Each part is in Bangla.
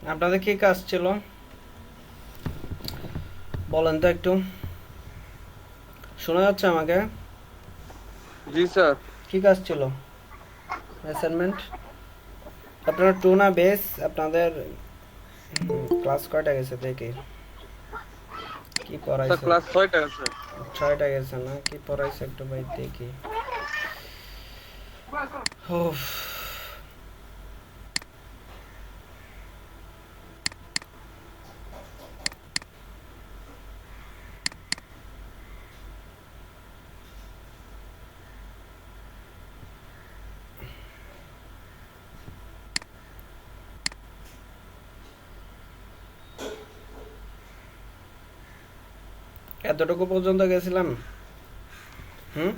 আপনাদের কি কাজ ছিল বলেন তো একটু, শোনা যাচ্ছে আমাকে? জি স্যার। কি কাজ ছিল? অ্যাসাইনমেন্ট? আপনার টু না বেস? আপনাদের ক্লাস কয়টা গেছে দেখি কি স্যার পড়াইছে। ক্লাস 6টা আছে। 6টা গেছে না? কি পড়াইছে একটু ভাই দেখি। উফ, এতটুকু পর্যন্ত গেছিলাম। হুম,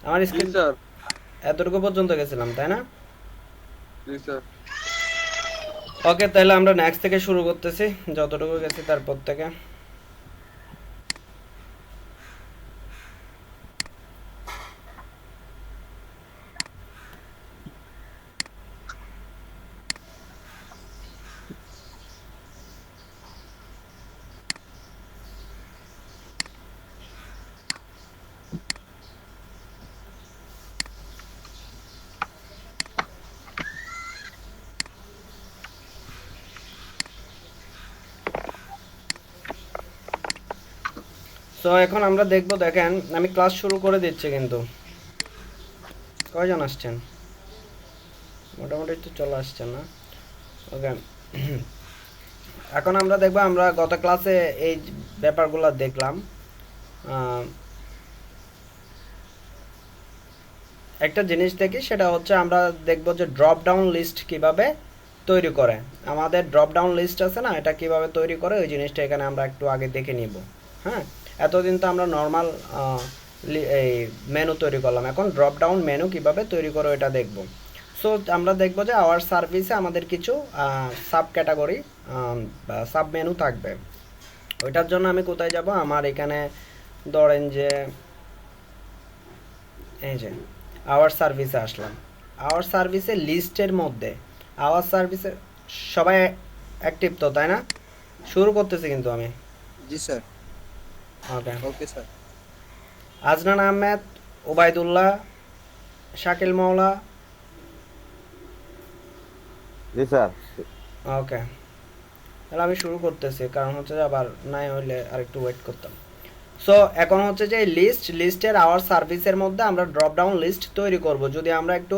আমার জি স্ক্রিন স্যার। এতটুকু পর্যন্ত গেছিলাম তাই না? জি স্যার। ওকে, তাহলে আমরা নেক্সট থেকে শুরু করতেছি, যতটুকু গেছি তারপর থেকে। সো এখন আমরা দেখব, দেখেন আমি ক্লাস শুরু করে দিচ্ছি কিন্তু কয়জন আসছেন? মোটামুটি তো চলে আসছেন না? ওকে, এখন আমরা দেখব, আমরা গত ক্লাসে এই ব্যাপারগুলো দেখলাম। আহ, একটা জিনিস দেখি, সেটা হচ্ছে আমরা দেখব যে ড্রপ ডাউন লিস্ট কিভাবে তৈরি করে। আমাদের ড্রপ ডাউন লিস্ট আছে না, এটা কিভাবে তৈরি করে ওই জিনিসটা এখানে আমরা একটু আগে দেখে নিব। হ্যাঁ, এতদিন তো আমরা নর্মাল এই মেনু তৈরি করলাম, এখন ড্রপ ডাউন মেনু কিভাবে তৈরি করে এটা দেখব। সো আমরা দেখব যে আওয়ার সার্ভিসে আমাদের কিছু সাব ক্যাটাগরি বা সাব মেনু থাকবে। ওইটার জন্য আমি কোথায় যাব? আমার এখানে ধরেন যে এই যে আওয়ার সার্ভিসে আসলাম। আওয়ার সার্ভিসে লিস্টের মধ্যে আওয়ার সার্ভিসে সবাই অ্যাক্টিভ তো, তাই না? শুরু করতেছি কিন্তু আমি। জি স্যার। ওকে, ওকে স্যার। আজনান আহমেদ, ওবায়দুল্লাহ, শাকিল মাওলা। জি স্যার। ওকে, তাহলে আমি শুরু করতেছি, কারণ হচ্ছে যে আবার নাই হইলে আর একটু ওয়েট করতাম। সো এখন হচ্ছে যে লিস্টের আওয়ার সার্ভিসের মধ্যে আমরা ড্রপ ডাউন লিস্ট তৈরি করব। যদি আমরা একটু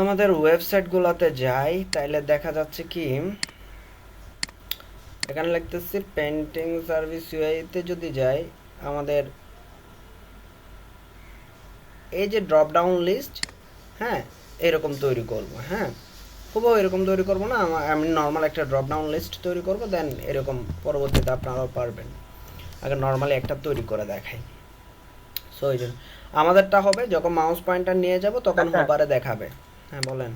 আমাদের ওয়েবসাইটগুলোতে যাই তাহলে দেখা যাচ্ছে কি, এখানে লিখতেছি পেন্টিং সার্ভিস ইউআইতে যদি যাই, আমাদের এই যে ড্রপ ডাউন লিস্ট, হ্যাঁ, এরকম তৈরি করব। হ্যাঁ, খুবও এরকম তৈরি করব না, আমি নর্মাল একটা ড্রপ ডাউন লিস্ট তৈরি করব, দেন এরকম পরবর্তীতে আপনারাও পারবেন। আগে নর্মালি একটা তৈরি করে দেখাই। সো এই জন্য আমাদেরটা হবে যখন মাউস পয়েন্টার নিয়ে যাব তখন আচ্ছা, হোবারে দেখাবে। হ্যাঁ বলেন।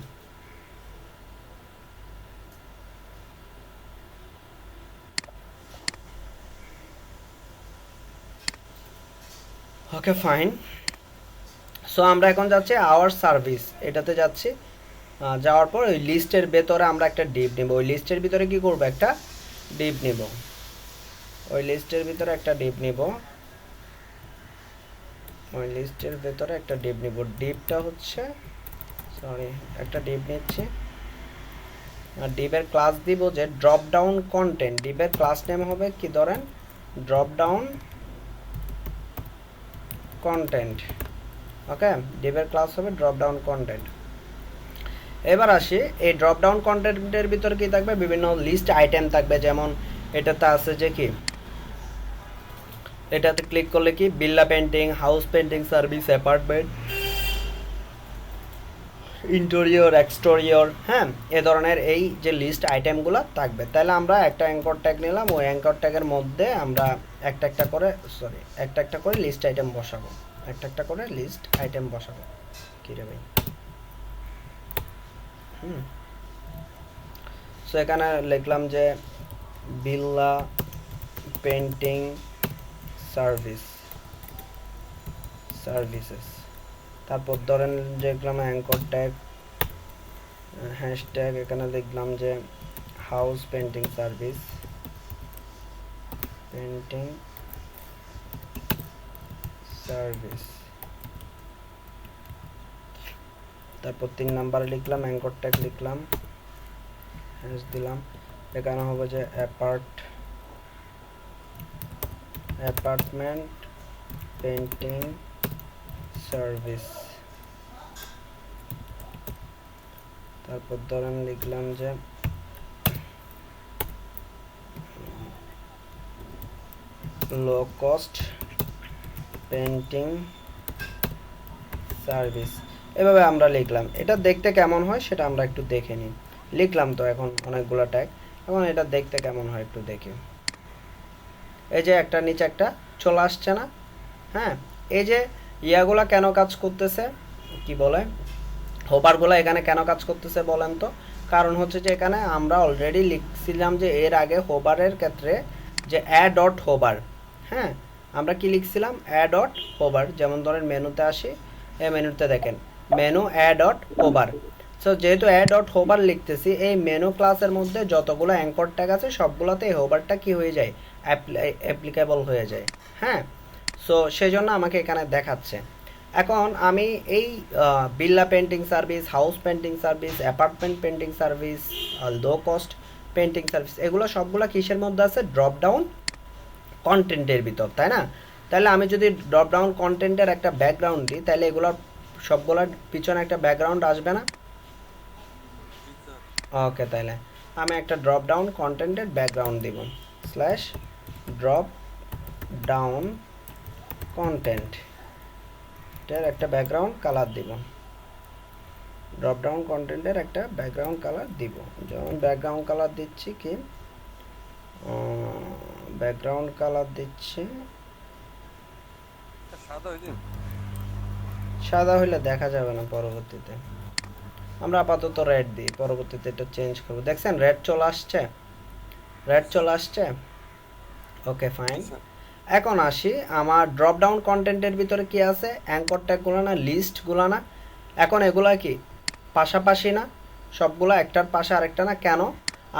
Okay fine. সো আমরা এখন যাচ্ছি আওয়ার সার্ভিস, এটাতে যাচ্ছি। যাওয়ার পর ওই লিস্টের ভেতরে আমরা একটা ডিপ নেব। ওই লিস্টের ভিতরে কি করব? একটা ডিপ নেব। ওই লিস্টের ভিতরে একটা ডিপ নেব। ওই লিস্টের ভেতরে একটা ডিপ নেব। ডিপটা হচ্ছে, সরি, একটা ডিপ নিচ্ছি। আর ডিপের ক্লাস দিব যে ড্রপ ডাউন কন্টেন্ট। ডিপের ক্লাস নেম হবে কি ধরেন, ড্রপ ডাউন কন্টেন্ট। ওকে, ডিপের ক্লাস হবে ড্রপ ডাউন কন্টেন্ট। এবার আসি, এই ড্রপ ডাউন কন্টেন্টের ভিতর কি থাকবে? বিভিন্ন লিস্ট আইটেম থাকবে। যেমন এটাতে আছে যে কি, এটাতে ক্লিক করলে কি বিল্লা painting, house painting service, apartment, interior, exterior, হ্যাঁ, এ ধরনের এই যে লিস্ট আইটেমগুলো থাকবে। তাহলে আমরা একটা অ্যাঙ্কর ট্যাগ নিলাম, ওই অ্যাঙ্কর ট্যাগের মধ্যে আমরা একটা একটা করে, সরি, একটা একটা করে লিস্ট আইটেম বসাবো। একটা একটা করে লিস্ট আইটেম বসাবো। কী রে ভাই? হুম, সো এখানে লিখলাম যে বিল্লা পেন্টিং সার্ভিস, সার্ভিসেস। তারপর ধরেন যে লিখলাম অ্যাঙ্কর ট্যাগ হ্যাশট্যাগ এখানে লিখলাম যে house painting service, painting service. তারপর 3 নাম্বারে লিখলাম অ্যাঙ্কর ট্যাগ লিখলাম, হ্যাশ দিলাম। এখানে হবে যে অ্যাপার্টমেন্ট পেন্টিং সার্ভিস। তারপর ধরেন লিখলাম যে লো কস্ট পেন্টিং সার্ভিস। এভাবে আমরা লিখলাম। এটা দেখতে কেমন হয় সেটা আমরা একটু দেখে নিই। লিখলাম তো এখন অনেকগুলো ট্যাগ, এখন এটা দেখতে কেমন হয় একটু দেখি। এই যে একটা নিচে একটা চলে আসছে না? হ্যাঁ, এই যে ইয়াগুলা কেন কাজ করতেছে, কি বলে, হোভারগুলো এখানে কেন কাজ করতেছে বলেন তো? কারণ হচ্ছে যে এখানে আমরা অলরেডি লিখছিলাম যে এর আগে হোভারের ক্ষেত্রে যে ডট হোভার, হ্যাঁ, আমরা কি লিখছিলাম ডট হোভার। যেমন ধরেন মেনুতে আসি, এই মেনুতে দেখেন মেনু ডট হোভার। সো যেহেতু ডট হোভার লিখতেছি, এই মেনু ক্লাসের মধ্যে যতগুলো অ্যাঙ্কর ট্যাগ আছে সবগুলোতে এই হোভারটা কি হয়ে যায়, অ্যাপ্লিকেবল হয়ে যায়। হ্যাঁ, সো সেই জন্য আমাকে এখানে দেখাচ্ছে। এখন আমি এই বিল্লা painting service, house painting service, apartment painting service, low cost painting service, এগুলো সবগুলো কিসের মধ্যে আছে? ড্রপ ডাউন কন্টেন্টের ভিতর, তাই না? তাহলে আমি যদি ড্রপ ডাউন কন্টেন্টের একটা ব্যাকগ্রাউন্ড দিই, তাহলে এগুলোর সবগুলোর পিছনে একটা ব্যাকগ্রাউন্ড আসবে না? ওকে, তাহলে আমি একটা ড্রপ ডাউন কন্টেন্টের ব্যাকগ্রাউন্ড দিব, স্ল্যাশ ড্রপ ডাউন কন্টেন্ট এর একটা ব্যাকগ্রাউন্ড কালার দিব। ড্রপ ডাউন কন্টেন্টের একটা ব্যাকগ্রাউন্ড কালার দিব। যেমন ব্যাকগ্রাউন্ড কালার দিচ্ছি কি, ব্যাকগ্রাউন্ড কালার দিচ্ছি সাদা হইলে দেখা যাবে না পরবর্তীতে। আমরা আপাতত রেড দিই, পরবর্তীতে এটা চেঞ্জ করব। দেখছেন রেড চলে আসছে, রেড চলে আসছে। Okay fine. এখন আসি আমার ড্রপ ডাউন কন্টেন্টের ভিতরে কি আছে, অ্যাঙ্কর ট্যাগগুলো না, লিস্টগুলো না। এখন এগুলা কি পাশাপাশি না? সবগুলা একটার পাশে আরেকটা না? কেন?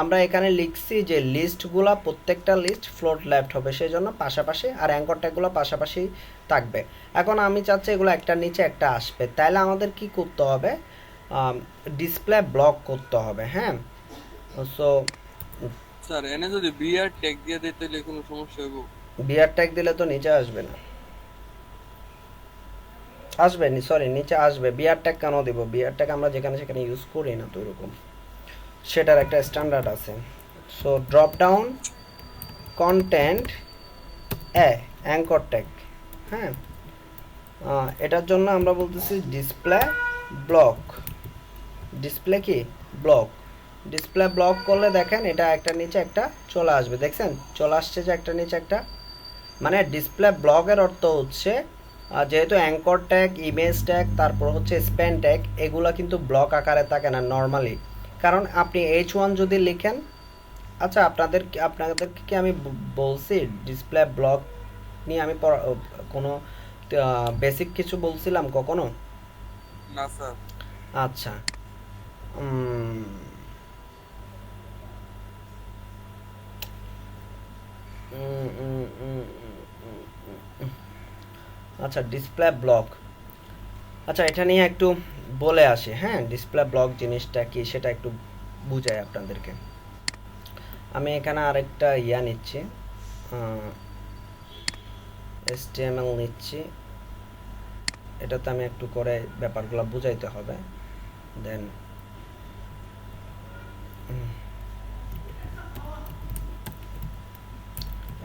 আমরা এখানে লিখছি যে লিস্টগুলা প্রত্যেকটা লিস্ট ফ্লোট লেফট হবে, সেই জন্য পাশাপাশি, আর অ্যাঙ্কর ট্যাগগুলো পাশাপাশি থাকবে। এখন আমি চাচ্ছি এগুলো একটার নিচে একটা আসবে, তাহলে আমাদের কি করতে হবে? ডিসপ্লে ব্লক করতে হবে। হ্যাঁ, সো স্যার এনে যদি বিআর ট্যাগ দিয়ে দিই তাহলে কোনো সমস্যা হবে? বিআর ট্যাগ দিলে তো নিচে আসবে না, আসবে নি, সরি নিচে আসবে। বিআর ট্যাগ কেন দিব? বিআর ট্যাগ আমরা যেখানে সেখানে ইউজ করি না তো এরকম, সেটার একটা স্ট্যান্ডার্ড আছে। So drop down content anchor tag, হ্যাঁ, এটার জন্য আমরা বলতেছি ডিসপ্লে ব্লক। ডিসপ্লে কি ব্লক, ডিসপ্লে ব্লক করলে দেখেন এটা একটা নিচে একটা চলে আসবে। দেখছেন চলে আসছে যে একটা নিচে একটা, মানে ডিসপ্লে ব্লকের অর্থ হচ্ছে যেহেতু অ্যাঙ্কর ট্যাগ, ইমেজ ট্যাগ, তারপর হচ্ছে স্প্যান ট্যাগ, এগুলো কিন্তু ব্লক আকারে থাকে না নর্মালি। কারণ আপনি H1 যদি লিখেন, আচ্ছা আপনাদেরকে কি আমি বলছি ডিসপ্লে ব্লক নিয়ে আমি কোনো বেসিক কিছু বলছিলাম কখনো? না স্যার। আচ্ছা, উম, উম, উম, উম, আচ্ছা ডিসপ্লে ব্লক, আচ্ছা এটা নিয়ে একটু বলে আসি। হ্যাঁ, ডিসপ্লে ব্লক জিনিসটা কি সেটা একটু বুঝাই আপনাদেরকে। আমি এখানে আরেকটা নিচ্ছি, HTML নিচ্ছি। এটাতে আমি একটু করে ব্যাপারগুলো বুঝাইতে হবে। দেন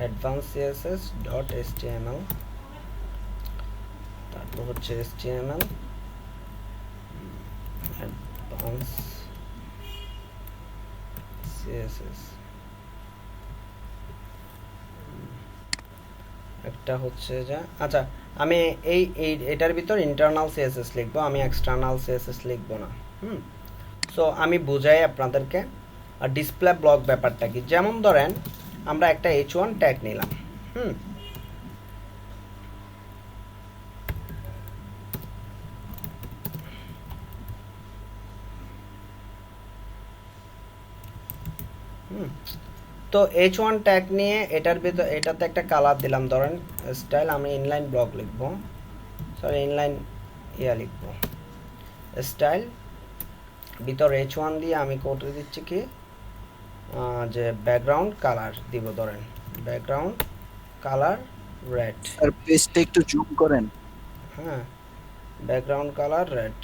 advanced css dot html, তারপর হচ্ছে html advanced css, একটা হচ্ছে যা, আচ্ছা আমি এটার ভিতর ইন্টারনাল সিএসএস লিখবো, আমি এক্সটার্নাল সিএসএস লিখবো না। সো আমি বুঝাই আপনাদেরকে ডিসপ্লে ব্লক ব্যাপারটা কি। যেমন ধরেন আমরা একটা H1 ট্যাগ নিলাম, তো H1 ট্যাগ নিয়ে এটার ভিতর এটাতে একটা কালার দিলাম, ধরেন স্টাইল, আমি ইনলাইন ব্লক লিখব, সরি ইনলাইন লিখব, স্টাইল ভিতর H1 দিয়ে আমি করে দিচ্ছি কি যে ব্যাকগ্রাউন্ড কালার দিব, ধরেন ব্যাকগ্রাউন্ড কালার রেড। আর পেজটা একটু জুম করেন। হ্যাঁ, ব্যাকগ্রাউন্ড কালার রেড।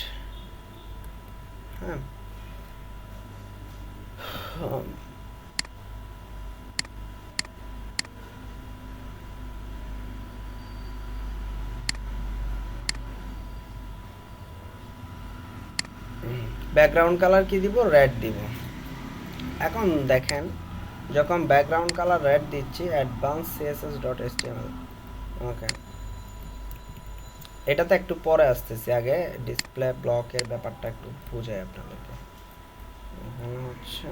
হ্যাঁ, ব্যাকগ্রাউন্ড কালার কি দিব, রেড দিব। এখন দেখেন যখন ব্যাকগ্রাউন্ড কালার রেড দিচ্ছি, অ্যাডভান্স css.html, ওকে, এটাতে একটু পরে আসতেছি, আগে ডিসপ্লে ব্লকের ব্যাপারটা একটু বুঝাই আপনাদেরকে। এখানে হচ্ছে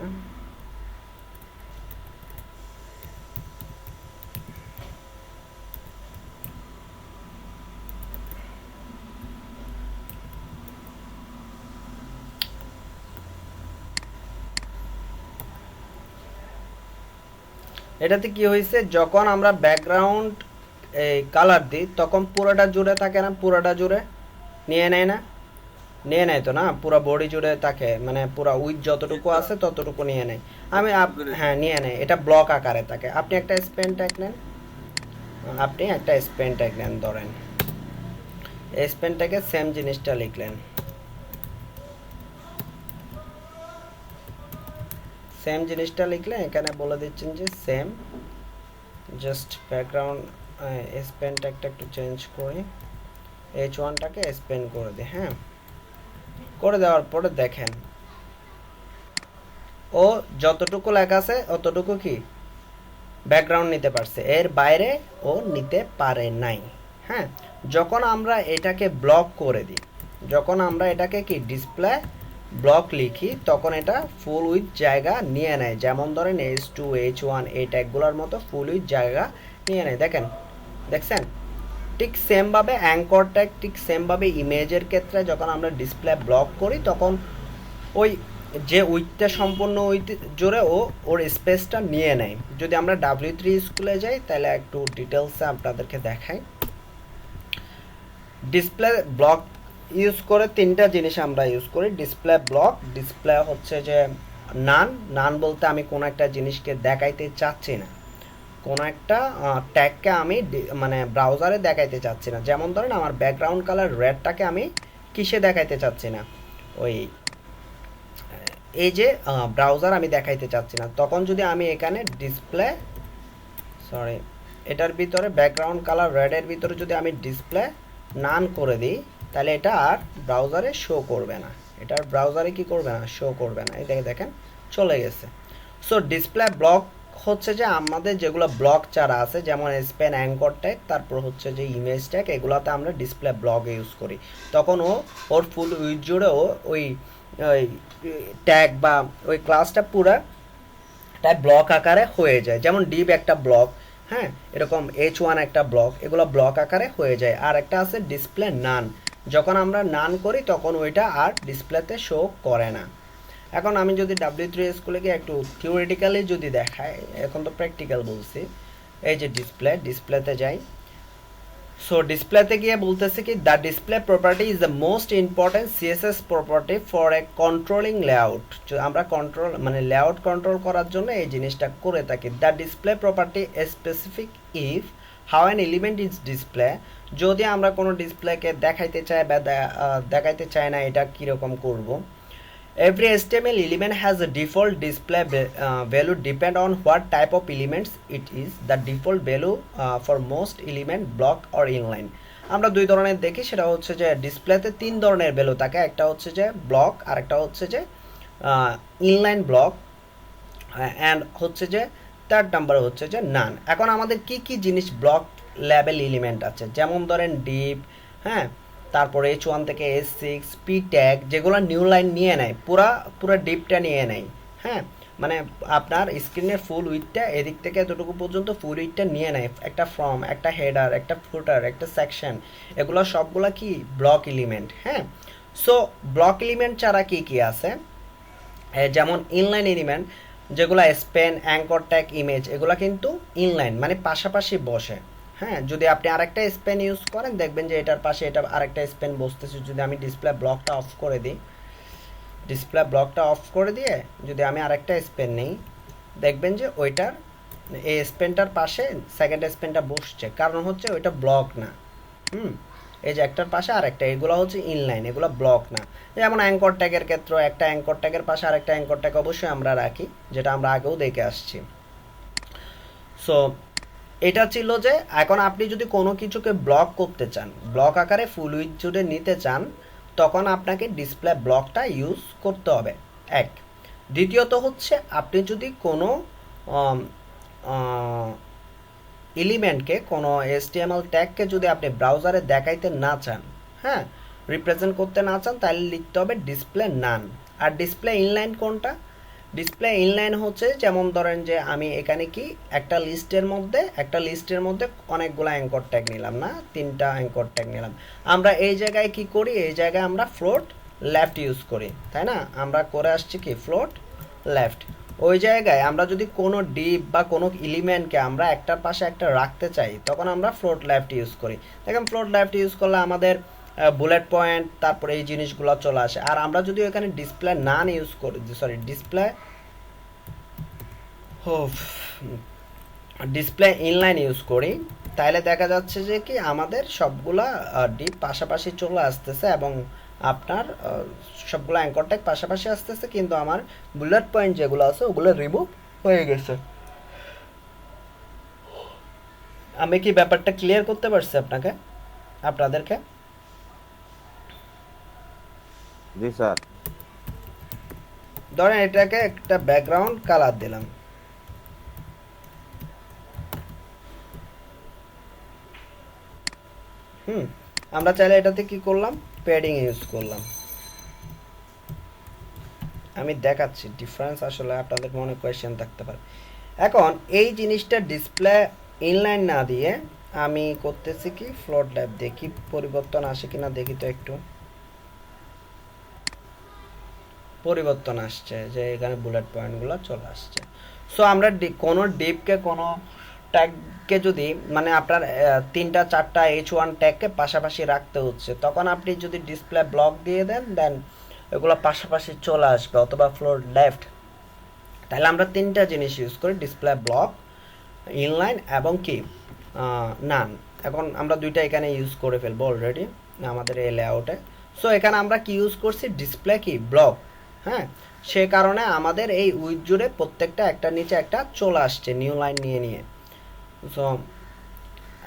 এটাতে কি হয়েছে, যখন আমরা ব্যাকগ্রাউন্ড এই কালার দিই তখন পুরোটা জুড়ে থাকে না, পুরোটা জুড়ে নিয়ে নেয় না, নিয়ে নেয় তো না, পুরো বডি জুড়ে থাকে, মানে পুরো উইথ যতটুকু আছে ততটুকু নিয়ে নেয়। হ্যাঁ নিয়ে নেয়, এটা ব্লক আকারে থাকে। আপনি একটা স্পেন ট্যাগ নেন, আপনি একটা স্পেন ট্যাগ নেন, ধরেন স্পেন ট্যাগে সেম জিনিসটা লিখলেন, সেম জিনিসটা লিখলে এখানে বলে দিচ্ছেন যে সেম, জাস্ট ব্যাকগ্রাউন্ড স্পেন ট্যাগটা একটু চেঞ্জ করি, H1টাকে স্পেন করে দিই। হ্যাঁ, করে দেওয়ার পরে দেখেন ও যতটুকু লেখা আছে অতটুকু কি ব্যাকগ্রাউন্ড নিতে পারছে, এর বাইরে ও নিতে পারে নাই। হ্যাঁ, যখন আমরা এটাকে ব্লক করে দিই, যখন আমরা এটাকে কি ডিসপ্লে ব্লক লিখি, তখন এটা ফুল উইথ জায়গা নিয়ে নেয়। যেমন ধরেন H2 H1 এই ট্যাগগুলোর মতো ফুল উইথ জায়গা নিয়ে নেয়। দেখেন, দেখছেন, ঠিক সেমভাবে অ্যাঙ্কর ট্যাগ, ঠিক সেমভাবে ইমেজের ক্ষেত্রে যখন আমরা ডিসপ্লে ব্লক করি তখন ওই যে উইথটা সম্পূর্ণ উইথ জুড়ে ও ওর স্পেসটা নিয়ে নেয়। যদি আমরা W3 স্কুলে যাই তাহলে একটু ডিটেলসে আপনাদেরকে দেখাই। ডিসপ্লে ব্লক ইউজ করে তিনটা জিনিস আমরা ইউজ করি। ডিসপ্লে ব্লক, ডিসপ্লে হচ্ছে যে নান, নান বলতে আমি কোনো একটা জিনিসকে দেখাইতে চাচ্ছি না, কোনো একটা ট্যাগকে আমি মানে ব্রাউজারে দেখাইতে চাচ্ছি না। যেমন ধরেন আমার ব্যাকগ্রাউন্ড কালার রেডটাকে আমি কিসে দেখাইতে চাচ্ছি না, ওই এই যে ব্রাউজার আমি দেখাইতে চাচ্ছি না, তখন যদি আমি এখানে ডিসপ্লে সরি এটার ভিতরে ব্যাকগ্রাউন্ড কালার রেডের ভিতরে যদি আমি ডিসপ্লে নান করে দিই তাহলে এটা আর ব্রাউজারে শো করবে না, এটার ব্রাউজারে কি করবে না, শো করবে না। এই দেখেন চলে গেছে। সো ডিসপ্লে ব্লক হচ্ছে যে আমাদের যেগুলো ব্লক চারা আছে, যেমন স্পেন অ্যাঙ্কর ট্যাগ, তারপর হচ্ছে যে ইমেজ ট্যাগ, এগুলোতে আমরা ডিসপ্লে ব্লক ইউজ করি। তখন ও ওর ফুল উইথ জুড়ে ও ওই ট্যাগ বা ওই ক্লাসটা পুরো তাই ব্লক আকারে হয়ে যায়। যেমন ডিভ একটা ব্লক, হ্যাঁ, এরকম H1 একটা ব্লক, এগুলো ব্লক আকারে হয়ে যায়। আর একটা আছে ডিসপ্লে নান, যখন আমরা নান করি তখন ওইটা আর ডিসপ্লেতে শো করে না। এখন আমি যদি W3 স্কুলে গিয়ে একটু থিওরিটিক্যালি যদি দেখাই, এখন তো প্র্যাকটিক্যাল বলছি, এই যে ডিসপ্লেতে যাই। সো ডিসপ্লেতে গিয়ে বলতেছে কি the display property is the most important CSS property for a controlling layout. আমরা কন্ট্রোল মানে লেআউট কন্ট্রোল করার জন্য এই জিনিসটা করে থাকি। The display property specific if how an element is display, যদি আমরা কোনো ডিসপ্লেকে দেখাইতে চাই বা দেখাইতে চাই না, এটা কীরকম করব। Every HTML element has a default display value depend on what type of elements it is. The default value for most element block or inline. আমরা দুই ধরনের দেখি, সেটা হচ্ছে যে ডিসপ্লেতে তিন ধরনের ভ্যালু থাকে, একটা হচ্ছে যে ব্লক আর একটা হচ্ছে যে ইনলাইন ব্লক অ্যান্ড হচ্ছে যে থার্ড নাম্বার হচ্ছে যে নান। এখন আমাদের কি কি জিনিস ব্লক লেভেল এলিমেন্ট আছে, যেমন ধরেন ডিপ, হ্যাঁ, তারপরে H1 থেকে H6 পি ট্যাগ, যেগুলো নিউ লাইন নিয়ে নেয়, পুরা ডিপটা নিয়ে নেয়। হ্যাঁ, মানে আপনার স্ক্রিনের ফুল উইথটা এদিক থেকে এতটুকু পর্যন্ত ফুল উইথটা নিয়ে নেয়, একটা ফর্ম, একটা হেডার, একটা ফুটার, একটা সেকশন, এগুলো সবগুলো কি ব্লক এলিমেন্ট। হ্যাঁ, সো ব্লক এলিমেন্ট ছাড়া কি কি আছে, যেমন ইনলাইন এলিমেন্ট, যেগুলা স্পেন, অ্যাঙ্কর ট্যাগ, ইমেজ, এগুলা কিন্তু ইনলাইন মানে পাশাপাশি বসে। হ্যাঁ, যদি আপনি আরেকটা স্পেন ইউজ করেন দেখবেন যে এটার পাশে এটা আরেকটা স্পেন বসতেছে। যদি আমি ডিসপ্লে ব্লকটা অফ করে দিই, ডিসপ্লে ব্লকটা অফ করে দিয়ে যদি আমি আরেকটা স্পেন নিই, দেখবেন যে ওইটার এই স্পেনটার পাশে সেকেন্ড স্পেনটা বসছে, কারণ হচ্ছে ওইটা ব্লক না। হুম, এই যে একটার পাশে আরেকটা, এগুলো হচ্ছে ইনলাইন, এগুলো ব্লক না। যেমন অ্যাঙ্কর ট্যাগের ক্ষেত্রে একটা অ্যাঙ্কর ট্যাগের পাশে আরেকটা অ্যাঙ্কর ট্যাগ অবশ্যই আমরা রাখি, যেটা আমরা আগেও দেখে আসছি। সো এটা ছিল যে এখন আপনি যদি কোনো কিছুকে ব্লক করতে চান, ব্লক আকারে ফুল উইথ জুড়ে নিতে চান, তখন আপনাকে ডিসপ্লে ব্লকটা ইউজ করতে হবে, এক। দ্বিতীয়ত হচ্ছে আপনি যদি কোনো এলিমেন্টকে, কোনো HTML ট্যাগকে যদি আপনি ব্রাউজারে দেখাইতে না চান, হ্যাঁ, রিপ্রেজেন্ট করতে না চান, তাহলে লিখতে হবে ডিসপ্লে নান। আর ডিসপ্লে ইনলাইন কোনটা? ডিসপ্লে ইনলাইন হচ্ছে যেমন ধরেন যে আমি এখানে কি একটা লিস্টের মধ্যে অনেকগুলো অ্যাঙ্কর ট্যাগ নিলাম, না 3টা অ্যাঙ্কর ট্যাগ নিলাম। আমরা এই জায়গায় কি করি, এই জায়গায় আমরা ফ্লোট লেফট ইউজ করি, তাই না? আমরা করে আসছি কি ফ্লোট লেফট। ওই জায়গায় আমরা যদি কোনো ডিপ বা কোনো এলিমেন্টকে আমরা একটার পাশে একটা রাখতে চাই, তখন আমরা ফ্লোট লেফট ইউজ করি। দেখেন ফ্লোট লেফট ইউজ করলে আমাদের বুলেট পয়েন্ট, তারপরে এই জিনিসগুলো চলে আসে। আর আমরা যদি এখানে ডিসপ্লে নান ইউজ করি, সরি ডিসপ্লে ইনলাইন ইউজ করি, তাহলে দেখা যাচ্ছে যে কি আমাদের সবগুলা ডিপ পাশাপাশি চলে আসতেছে এবং আপনার সবগুলো অ্যাঙ্কর ট্যাগ পাশাপাশি আসতেছে, কিন্তু আমার বুলেট পয়েন্ট যেগুলো আছে ওগুলো রিমুভ হয়ে গেছে। আমি কি ব্যাপারটা ক্লিয়ার করতে পারছি আপনাদেরকে? জি স্যার। ধরেন এটাকে একটা ব্যাকগ্রাউন্ড কালার দিলাম, আমরা চাইলে এটাতে কি করলাম, প্যাডিং ইউজ করলাম। আমি দেখাচ্ছি ডিফারেন্স, আসলে আপনাদের মনে কোয়েশ্চেন থাকতে পারে। এখন এই জিনিসটা ডিসপ্লে ইনলাইন না দিয়ে আমি করতেছি কি ফ্লোট লেফট, দেখি পরিবর্তন আসে কিনা, দেখি তো একটু। পরিবর্তন আসছে, যে এখানে বুলেট পয়েন্টগুলো চলে আসছে। সো আমরা কোনো ডিপকে, কোনো ট্যাগকে যদি মানে আপনার 3টা 4টা H1 ট্যাগকে পাশাপাশি রাখতে হচ্ছে, তখন আপনি যদি ডিসপ্লে ব্লক দিয়ে দেন, দেন এগুলো পাশাপাশি চলে আসবে, অথবা ফ্লোর লেফট। তাহলে আমরা 3টা জিনিস ইউজ করি, ডিসপ্লে ব্লক, ইনলাইন এবং কি নান। এখন আমরা 2টা এখানে ইউজ করে ফেলবো অলরেডি আমাদের এই লেআউটে। সো এখানে আমরা কি ইউজ করছি, ডিসপ্লে কি ব্লক। হ্যাঁ, সে কারণে আমাদের এই উইথ জুড়ে প্রত্যেকটা একটা নিচে একটা চলে আসছে নিউ লাইন নিয়ে নিয়ে। সো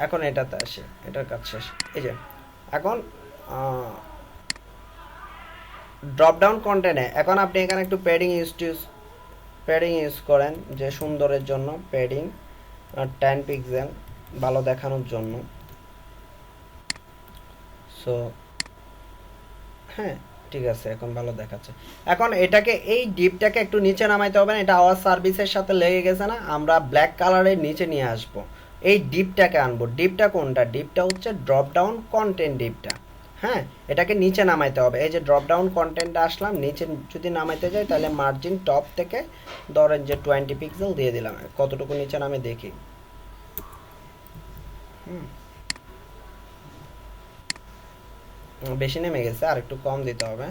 এখন এটাতে আসে, এটার কাজ শেষ। এই যে এখন ড্রপ ডাউন কন্টেন্টে এখন আপনি এখানে একটু প্যাডিং ইউজ করেন, যে সুন্দরের জন্য প্যাডিং 10 পিক্সেল ভালো দেখানোর জন্য। সো হ্যাঁ, ঠিক আছে, এখন ভালো দেখাচ্ছে। এখন এটাকে, এই ডিপটাকে একটু নিচে নামাইতে হবে না, এটা আওয়াজ সার্ভিসের সাথে লেগে গেছে না, আমরা ব্ল্যাক কালারের নিচে নিয়ে আসবো, এই ডিপটাকে আনবো। ডিপটা কোনটা? ডিপটা হচ্ছে ড্রপ ডাউন কন্টেন্ট ডিপটা। হ্যাঁ, এটাকে নিচে নামাইতে হবে। এই যে ড্রপ ডাউন কন্টেন্টটা আসলাম, নিচে যদি নামাইতে যাই তাহলে মার্জিন টপ থেকে ধরেন যে 20 পিক্সেল দিয়ে দিলাম, কতটুকু নিচে নামে দেখি। বেশি নেমে গেছে, আর একটু কম দিতে হবে,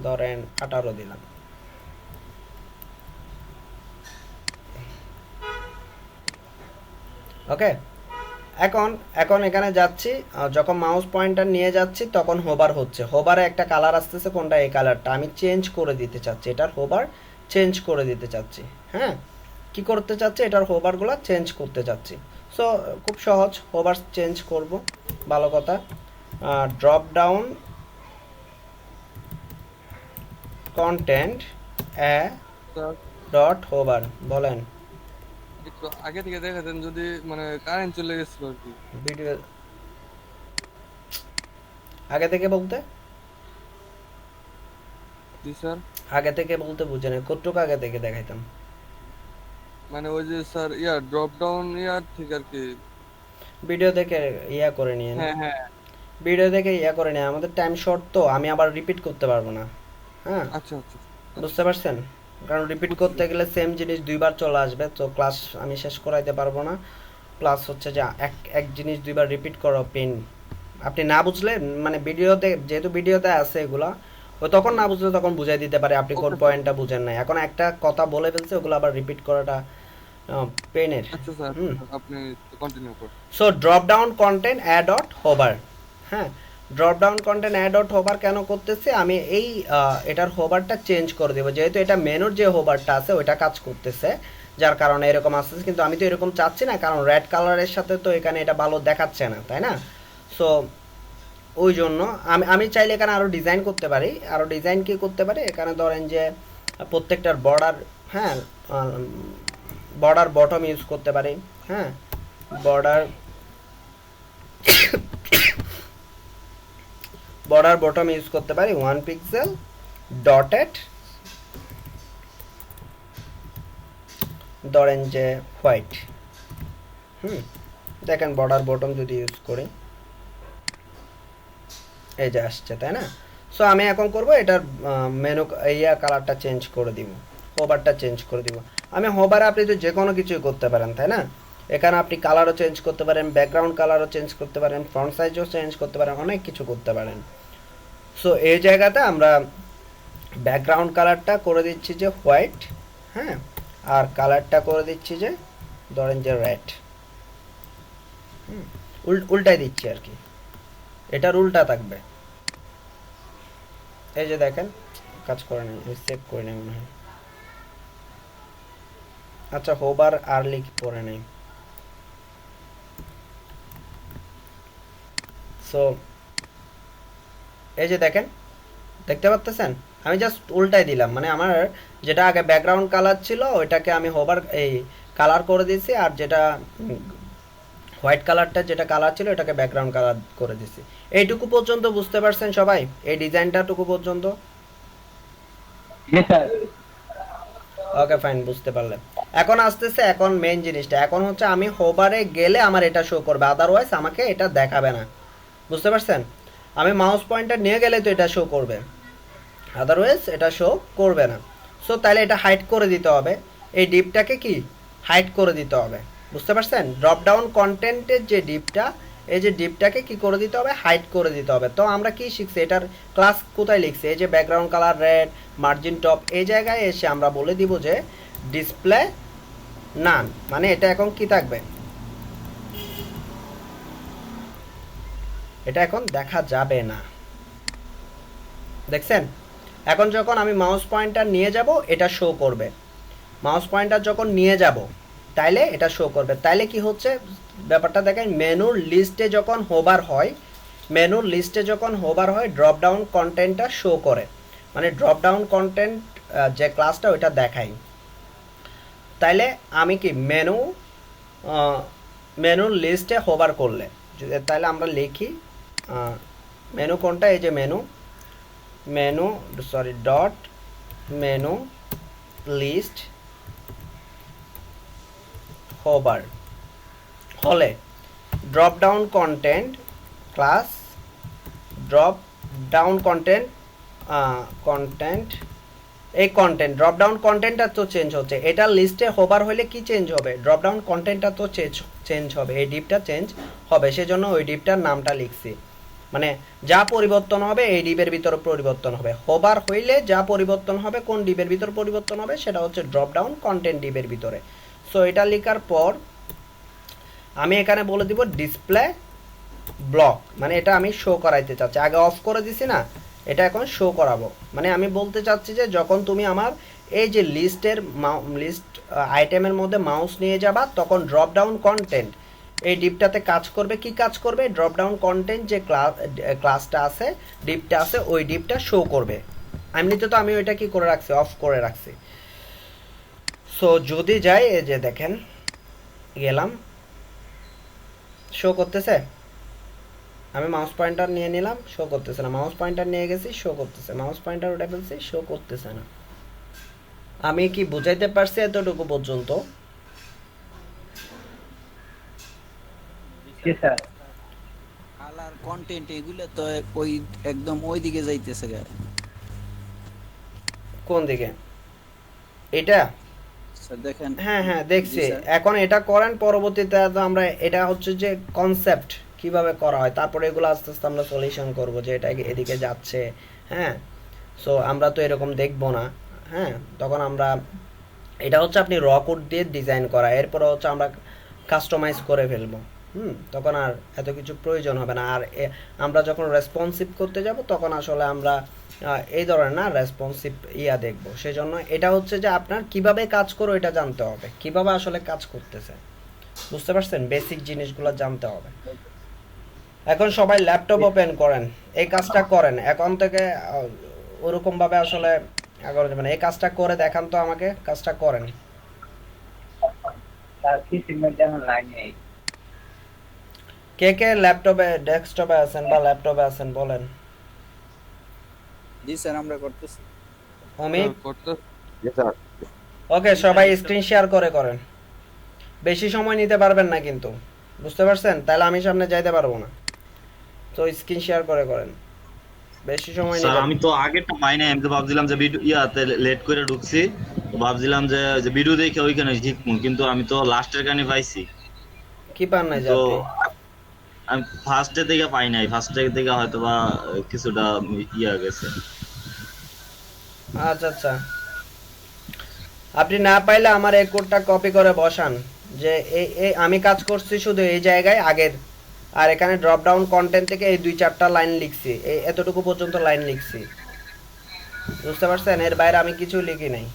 ধরেন 18 দিলাম। ওকে, এখন এখানে যাচ্ছি, যখন মাউস পয়েন্টার নিয়ে যাচ্ছি তখন হোভার হচ্ছে, হোভারে একটা কালার আসতেছে, কোনটা? এই কালারটা আমি চেঞ্জ করে দিতে চাচ্ছি, এটার হোভার চেঞ্জ করে দিতে চাচ্ছি। হ্যাঁ, কি করতে চাচ্ছি, এটার হোভারগুলো চেঞ্জ করতে চাচ্ছি। সো খুব সহজ, হোভার চেঞ্জ করব, ভালো কথা। Drop down content dot hover, বলেন। একটু আগে থেকে দেখাতেন যদি, মানে কারেন্ট চলে গেছিল আর কি। ভিডিও আগে থেকে বলতে, জি স্যার। আগে থেকে বলতে বুঝে না, কতটুকু আগে থেকে দেখাইতাম? মানে ওই যে স্যার ড্রপ ডাউন ঠিক আর কি। ভিডিও দেখে ইয়া করে নিয়ে, হ্যাঁ হ্যাঁ। ভিডিও দেখে ইয়া করে নিয়ে, আমাদের টাইম শর্ট তো, আমি আবার রিপিট করতে পারবো না। হ্যাঁ, আচ্ছা আচ্ছা। বুঝতে পারছেন? কারণ রিপিট করতে গেলে সেম জিনিস দুইবার চলে আসবে, তো ক্লাস আমি শেষ করাইতে পারবো না। প্লাস হচ্ছে যে এক এক জিনিস দুইবার রিপিট করা পেন, আপনি না বুঝলে মানে ভিডিওতে যেহেতু ভিডিওতে আছে এগুলা, ও তখন না বুঝলে তখন বুঝাই দিতে পারে আপনি কোন Okay, sir. পয়েন্টটা বুঝেন নাই। এখন একটা কথা বলে ফেলছে, ওগুলো আবার রিপিট করাটা পেনের। আচ্ছা স্যার, হুম। আপনি কন্টিনিউ করুন। So drop down content add dot hover, হ্যাঁ, drop down content add dot hover কেন করতেছে, আমি এই এটার হোভারটা চেঞ্জ করে দেবো, যেহেতু এটা মেনুর যে হোভারটা আছে ওইটা কাজ করতেছে, যার কারণে এরকম আসতেছে। কিন্তু আমি তো এরকম চাচ্ছি না, কারণ রেড কালারের সাথে তো এখানে এটা ভালো দেখাচ্ছে না, তাই না? সো ওই জন্য আমি চাইলে এখানে আরও ডিজাইন করতে পারি। আরও ডিজাইন কি করতে পারি, এখানে ধরেন যে প্রত্যেকটার বর্ডার, হ্যাঁ, বর্ডার বটম ইউজ করতে পারি, হ্যাঁ, বর্ডার বর্ডার বটম ইউজ করতে পারি 1 পিক্সেল ডটেড, ধরেন যে হোয়াইট। দেখেন বর্ডার বটম যদি ইউজ করি এই যে আসছে, তাই না? সো আমি এখন করব এটার মেনু ইয়া কালারটা চেঞ্জ করে দিব, হোভারটা চেঞ্জ করে দিব। আমি হোভারে আপনি তো যে কোনো কিছুই করতে পারেন, তাই না? এখানে আপনি কালারও চেঞ্জ করতে পারেন, ব্যাকগ্রাউন্ড কালারও চেঞ্জ করতে পারেন, ফ্রন্ট সাইজও চেঞ্জ করতে পারেন, অনেক কিছু করতে পারেন। সো এই জায়গাতে আমরা ব্যাকগ্রাউন্ড কালারটা করে দিচ্ছি যে হোয়াইট, হ্যাঁ, আর কালারটা করে দিচ্ছি যে ধরেন যে রেড। উল্টাই দিচ্ছি আর কি, এটার উল্টা থাকবে। এই যে দেখেন কাজ করে নেই, সেভ করে নেই মনে হয়। আচ্ছা হোবার আর্লি করে নেই। সো এই যে দেখেন, দেখতে পাচ্ছেন আমি জাস্ট উল্টাই দিলাম, মানে আমার যেটা আগে ব্যাকগ্রাউন্ড কালার ছিল ওইটাকে আমি হোভার এই কালার করে দিয়েছি, আর যেটা হোয়াইট কালারটা যেটা কালার ছিল এটাকে ব্যাকগ্রাউন্ড কালার করে দিয়েছি। এইটুকু পর্যন্ত বুঝতে পারছেন সবাই, এই ডিজাইনটাটুকু পর্যন্ত? ওকে ফাইন, বুঝতে পারলেন। এখন আসতেছে এখন মেইন জিনিসটা, এখন হচ্ছে আমি হোভারে গেলে আমার এটা শো করবে, আদারওয়াইজ আমাকে এটা দেখাবে না। বুঝতে পারছেন? আমি মাউস পয়েন্টার নিয়ে গেলে তো এটা শো করবে, আদারওয়াইজ এটা শো করবে না। সো তাহলে এটা হাইড করে দিতে হবে, এই ডিপটাকে কি হাইড করে দিতে হবে। বুঝতে পারছেন? ড্রপ ডাউন কন্টেন্টের যে ডিপটা, এই যে ডিপটাকে কি করে দিতে হবে, হাইড করে দিতে হবে। তো আমরা কি শিখছি, এটার ক্লাস কোথায় লিখছি, এই যে background colour red, margin top, এই জায়গায় এসে আমরা বলে দিব যে ডিসপ্লে নান, মানে এটা এখন কি থাকবে, এটা এখন দেখা যাবে না। দেখছেন? এখন যখন আমি মাউস পয়েন্টার নিয়ে যাব এটা শো করবে, মাউস পয়েন্টার যখন নিয়ে যাব তাইলে এটা শো করবে। তাইলে কি হচ্ছে ব্যাপারটা দেখেন, মেনুর লিস্টে যখন হোভার হয়, মেনুর লিস্টে যখন হোভার হয় ড্রপ ডাউন কন্টেন্টটা শো করে, মানে ড্রপ ডাউন কন্টেন্ট যে ক্লাসটা ওইটা দেখাই। তাইলে আমি কি মেনুর লিস্টে হোভার করলে, তাহলে আমরা লিখি মেনু কোনটা, এই যে menu sorry dot menu list hover হলে drop down content class drop down content এই কন্টেন্ট ড্রপ ডাউন কন্টেন্টটা তো চেঞ্জ হচ্ছে, এটা লিস্টে হোভার হলে কি চেঞ্জ হবে, ড্রপ ডাউন কন্টেন্টটা তো চেঞ্জ হবে, এই ডিপটা চেঞ্জ হবে, সেজন্য ওই ডিপটার নামটা লিখছি। মানে যা পরিবর্তন হবে এই ডিপের ভিতরে পরিবর্তন হবে, হোভার হইলে যা পরিবর্তন হবে কোন ডিপের ভিতর পরিবর্তন হবে, সেটা হচ্ছে ড্রপ ডাউন কন্টেন্ট ডিপের ভিতরে। সো এটা লেখার পর আমি এখানে বলে দিব ডিসপ্লে ব্লক, মানে এটা আমি শো করাইতে চাচ্ছি, আগে অফ করে দিছি না, এটা এখন শো করাবো। মানে আমি বলতে চাচ্ছি যে যখন তুমি আমার এই যে লিস্ট আইটেমের মধ্যে মাউস নিয়ে যাবা, তখন ড্রপ ডাউন কন্টেন্ট এই ডিপটাতে কাজ করবে, কি কাজ করবে, ড্রপ ডাউন কন্টেন্ট যে ক্লাসটা আছে, ডিপটা আছে, ওই ডিপটা শো করবে। এমনিতে তো আমি ওইটা কি করে রাখছি, অফ করে রাখছি। সো যদি যাই, এই যে দেখেন গেলাম, শো করতেছে, আমি মাউস পয়েন্টার নিয়ে নিলাম, শো করতেছে না, মাউস পয়েন্টার নিয়ে গেছি, শো করতেছে, মাউস পয়েন্টার উঠে ফেলছি, শো করতেছে না। আমি কি বুঝাইতে পারছি এতটুকু পর্যন্ত? কালার কন্টেন্ট এগুলো তো ওই একদম ওই দিকে যাইতেছে গা। কোন দিকে? এটা স্যার দেখেন। হ্যাঁ হ্যাঁ জি দেখছি। স্যার। এখন এটা করেন, পরবর্তীতে তো আমরা এটা হচ্ছে যে কনসেপ্ট কিভাবে করা হয়, তারপরে এগুলো আস্তে আস্তে আমরা সলিউশন করব যে এটা এদিকে যাচ্ছে। হ্যাঁ, সো আমরা তো এরকম দেখবো না। হ্যাঁ, তখন আমরা এটা হচ্ছে আপনি র কোড দিয়ে ডিজাইন করা, এরপরে হচ্ছে আমরা কাস্টমাইজ করে ফেলবো। তখন আর এত কিছু প্রয়োজন হবে না। আর আমরা যখন রেসপন্সিভ করতে যাব তখন আসলে আমরা এই ধরনের না রেসপন্সিভ দেখব। সেজন্য এটা হচ্ছে যে আপনার কিভাবে কাজ করো এটা জানতে হবে, কিভাবে আসলে কাজ করতেছে, বুঝতে পারছেন? বেসিক জিনিসগুলো জানতে হবে। এখন সবাই ল্যাপটপ ওপেন করেন, এই কাজটা করেন এখন থেকে। ওরকম ভাবে আসলে আগানো যাবে না। এই কাজটা করে দেখান তো আমাকে, কাজটা করেন। কে কে ল্যাপটপে ডেস্কটপে আছেন বা ল্যাপটপে আছেন বলেন। জি স্যার আমরা করতেছি। অমিত, করতে জি স্যার। ওকে, সবাই স্ক্রিন শেয়ার করে করেন। বেশি সময় নিতে পারবেন না কিন্তু, বুঝতে পারছেন? তাহলে আমি সামনে যাইতে পারবো না। তো স্ক্রিন শেয়ার করে করেন, বেশি সময় স্যার নেবেন। আমি তো আগেরটা পাই নাই, আমি তো ভাবছিলাম যে ভিডিও ইয়াতে লেট করে ঢুকছি, তো ভাবছিলাম যে যে ভিডিও দেখে ওইখানে শিখবো, কিন্তু আমি তো লাস্টের গানে পাইছি। কি পান নাই যে তো আপনি? আমি ফার্স্টে থেকে পাই নাই, ফার্স্টে থেকে হয়তো বা কিছুটা ইয়া গেছে। আচ্ছা আচ্ছা, আপনি না পাইলে আমার এই কোডটা কপি করে বসান, যে এই আমি কাজ করছি শুধু এই জায়গায় আগের, আর এখানে ড্রপ ডাউন কন্টেন্ট থেকে এই 2-4টা লাইন লিখছি, এই এতটুকু পর্যন্ত লাইন লিখছি, বুঝতে পারছেন? এর বাইরে আমি কিছু লিখি নাই।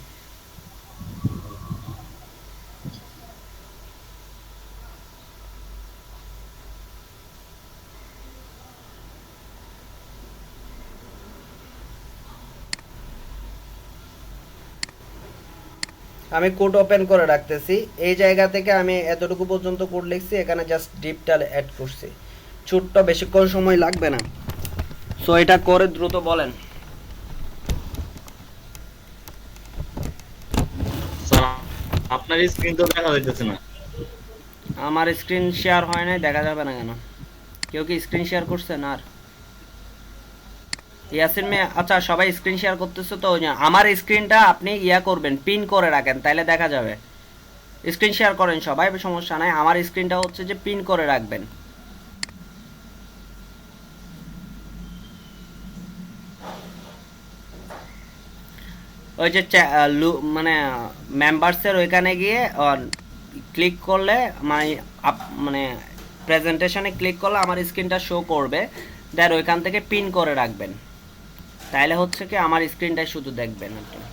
আমি কোড ওপেন করে রাখতেছি, এই জায়গা থেকে আমি এতটুকু পর্যন্ত কোড লিখছি, এখানে জাস্ট ডিপটা অ্যাড করছি, ছোট্ট, বেশিক্ষণ সময় লাগবে না। সো এটা করে দ্রুত বলেন। স্যার আপনার স্ক্রিন তো দেখা যাইতেছে না। আমার স্ক্রিন শেয়ার হয় নাই, দেখা যাবে না কেন? কেউ কি স্ক্রিন শেয়ার করছেন? আর ইয়াসিন মে, আচ্ছা সবাই স্ক্রিন শেয়ার করতেছে তো, ওই যে আমার স্ক্রিনটা আপনি করবেন, পিন করে রাখেন, তাইলে দেখা যাবে। স্ক্রিন শেয়ার করেন সবাই, সমস্যা নাই। আমার স্ক্রিনটা হচ্ছে যে পিন করে রাখবেন। ওই যে মানে মেম্বার্সের ওইখানে গিয়ে ক্লিক করলে মানে মানে প্রেজেন্টেশনে ক্লিক করলে আমার স্ক্রিনটা শো করবে, দেন ওইখান থেকে পিন করে রাখবেন, তাইলে হচ্ছে কি আমার স্ক্রিনটাই শুধু দেখবেন আপনি।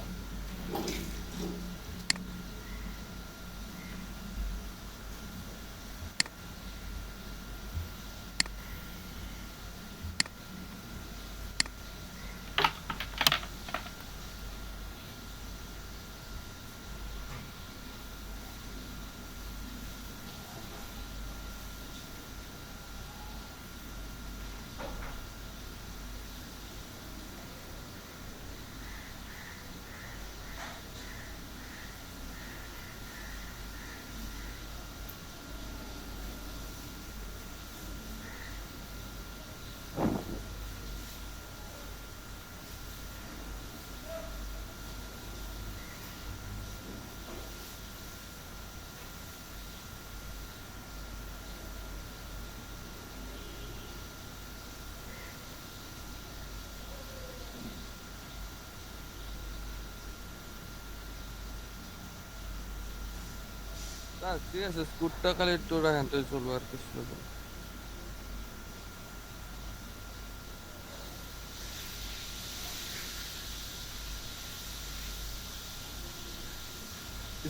স্যার ঠিক আছে, স্কুটটা খালি একটু রাখেন তো চলবে, আর কিছু না।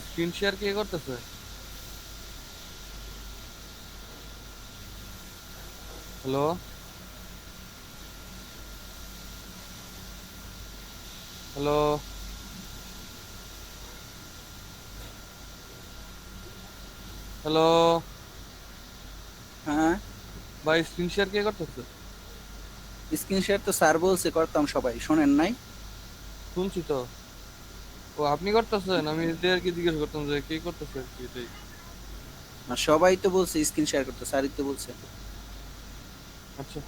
স্ক্রিন শেয়ার কে করতেছে? হ্যালো হ্যালো হ্যালো হ্যাঁ, ভাই, স্ক্রিন শেয়ার কে করতেছে? স্ক্রিন শেয়ার তো স্যার বলছে করতাম, সবাই শোনেন নাই? শুনছি তো। ও আপনি করতেছেন? আমি এদের আর কি জিজ্ঞেস করতাম যে কে করতেছে আর কি, এটাই। আর সবাই তো বলছে স্ক্রিন শেয়ার করতে, স্যারই তো বলছে। আচ্ছা।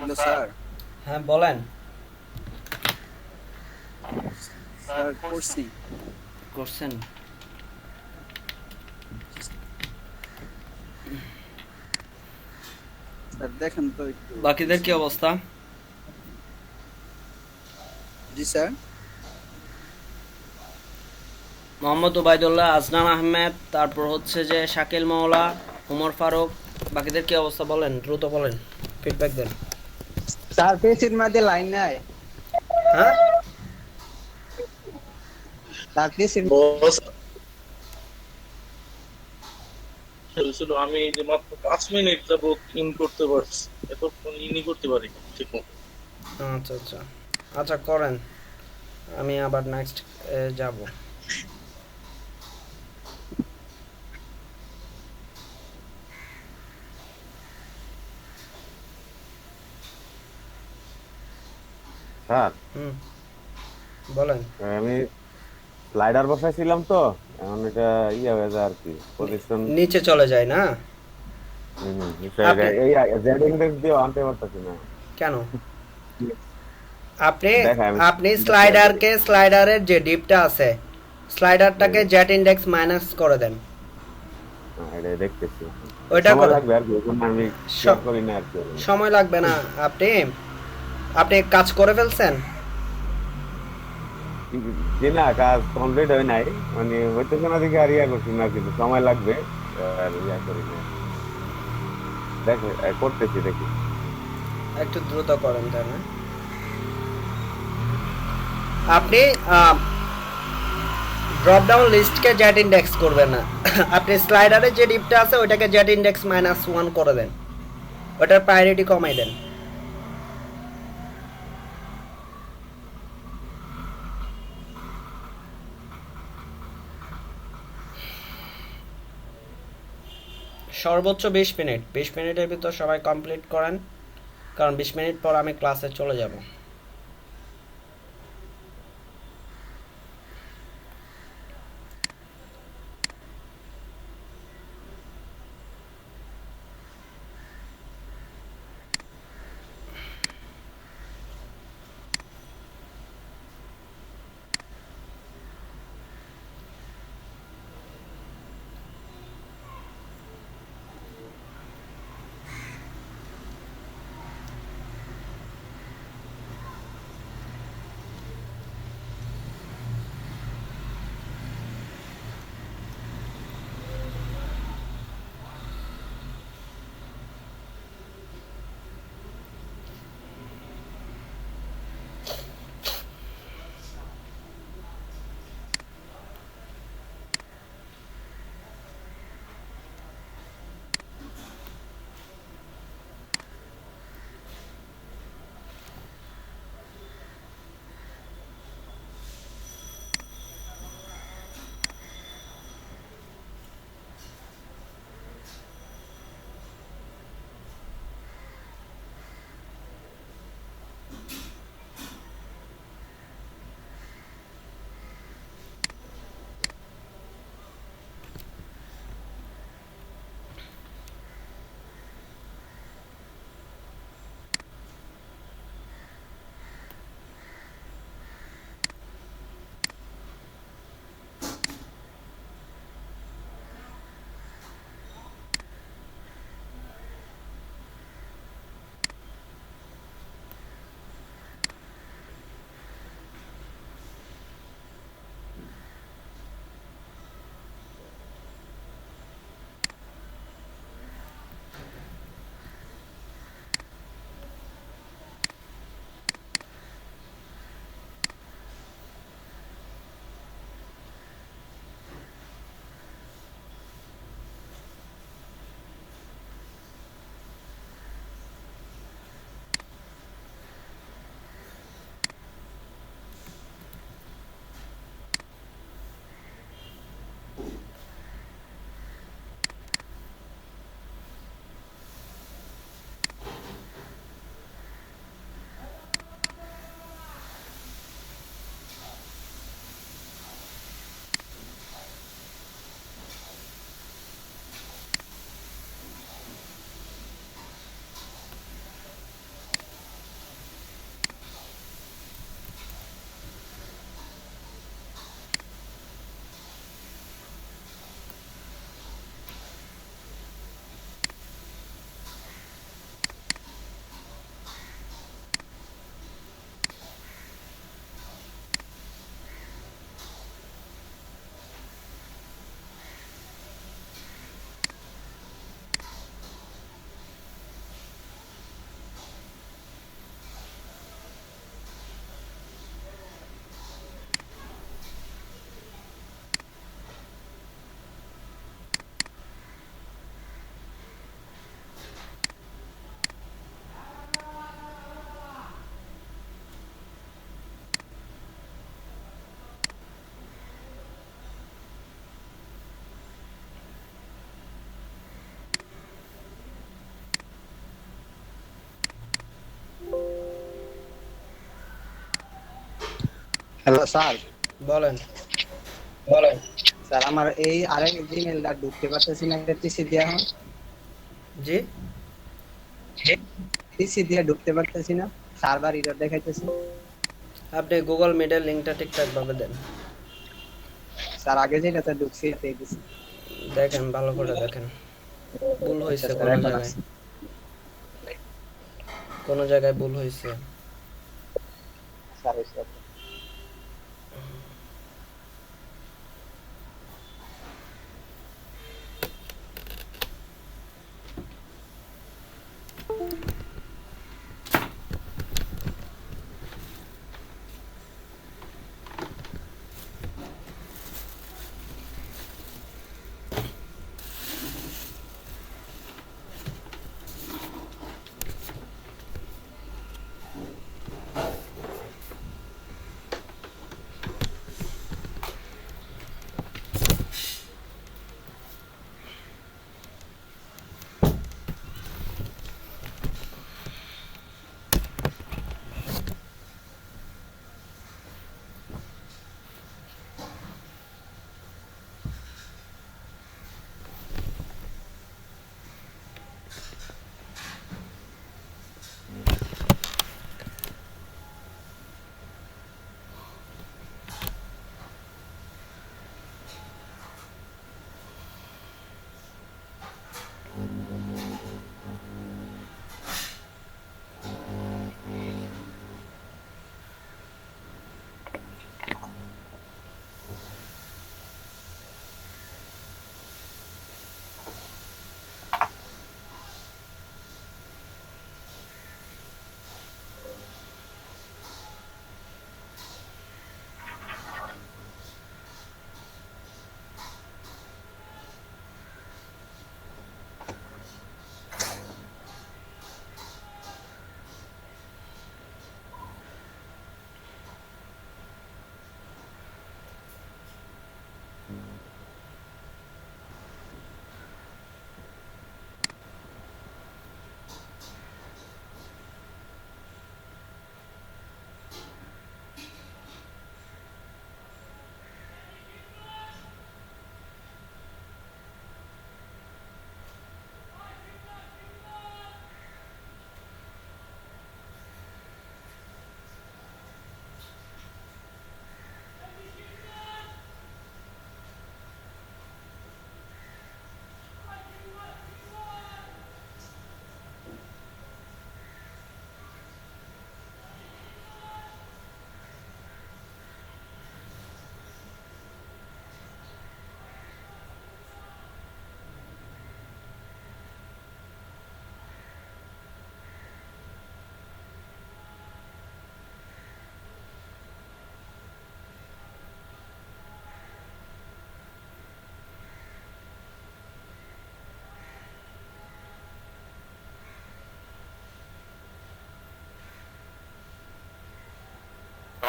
Hello sir. হ্যাঁ বলেন। স্যার করছি। করছেন? স্যার দেখেন তো একটু। বাকিদের কি অবস্থা? জি স্যার। মোহাম্মদ ওবায়দুল্লাহ, আজনান আহমেদ, তারপর হচ্ছে যে শাকিল মওলা, উমর ফারুক, বাকিদের কি অবস্থা বলেন, দ্রুত বলেন, ফিডব্যাক দেন। স্যার পিসির মধ্যে লাইন নাই। হ্যাঁ স্যার পিসির বস খেলছিল, আমি এই যে মাত্র 5 মিনিট যাবত ইন করতে পারছি, এতক্ষণ ইনই করতে পারি ঠিক মতো। আচ্ছা আচ্ছা আচ্ছা করেন, আমি আবার নেক্সট যাব। স্যার হুম বলেন। আমি স্লাইডার বসাইছিলাম তো, এখন এটা ইয়ে হয়ে যায় আর কি, পজিশন নিচে চলে যায় না? আপনি- এই জেড ইন্ডেক্স দিয়ে আনতে পারতেছি না। কেন? আপনি দেখাই আমি- আপনি স্লাইডারের যে ডিপটা আছে, স্লাইডারটাকে জেট ইন্ডেক্স মাইনাস করে দেন। এটা দেখতেছি, ওইটা সময় করে- লাগবে আর কি, ওই জন্য আমি স- খেয়াল করি না আর কি। সময় লাগবে না। আপনি আপনি কাজ করে ফেলছেন? জি না, কাজ কমপ্লিট হয় নাই, মানে হইতেছে না দিকে আর ইয়া করছি না, কিন্তু সময় লাগবে, আর ইয়া করি না। দেখো করতেছি, দেখি। একটু দ্রুত করেন তাই না? আপনি ড্রপ ডাউন লিস্টকে জেট ইন্ডেক্স করবেন না। আপনি স্লাইডারে যে ডিপটা আছে ওইটাকে জেট ইন্ডেক্স -1 করে দেন, ওটার প্রায়োরিটি কমাই দেন। সর্বোচ্চ 20 মিনিট, 20 মিনিটের ভিতর সবাই কমপ্লিট করেন, কারণ 20 মিনিট পর আমি ক্লাসে চলে যাব। Hello sir. বলেন। স্যার আমার এই আরেক জিমেলটা ঢুকতে পারতেছি না, এটা পিসি দিয়ে এখন জি, পিসি দিয়ে ঢুকতে পারতেছি না, সার্ভার এরর দেখাইতেছে। আপনি গুগল মিটের লিঙ্কটা ঠিকঠাক ভাবে দেন। স্যার আগে যেটাতে ঢুকছি এটাই দিছি। দেখেন, ভালো করে দেখেন, ভুল হয়েছে স্যার, কোনো এখন জায়গায়, আছে। কোনো জায়গায় ভুল হয়েছে। স্যার হইছে।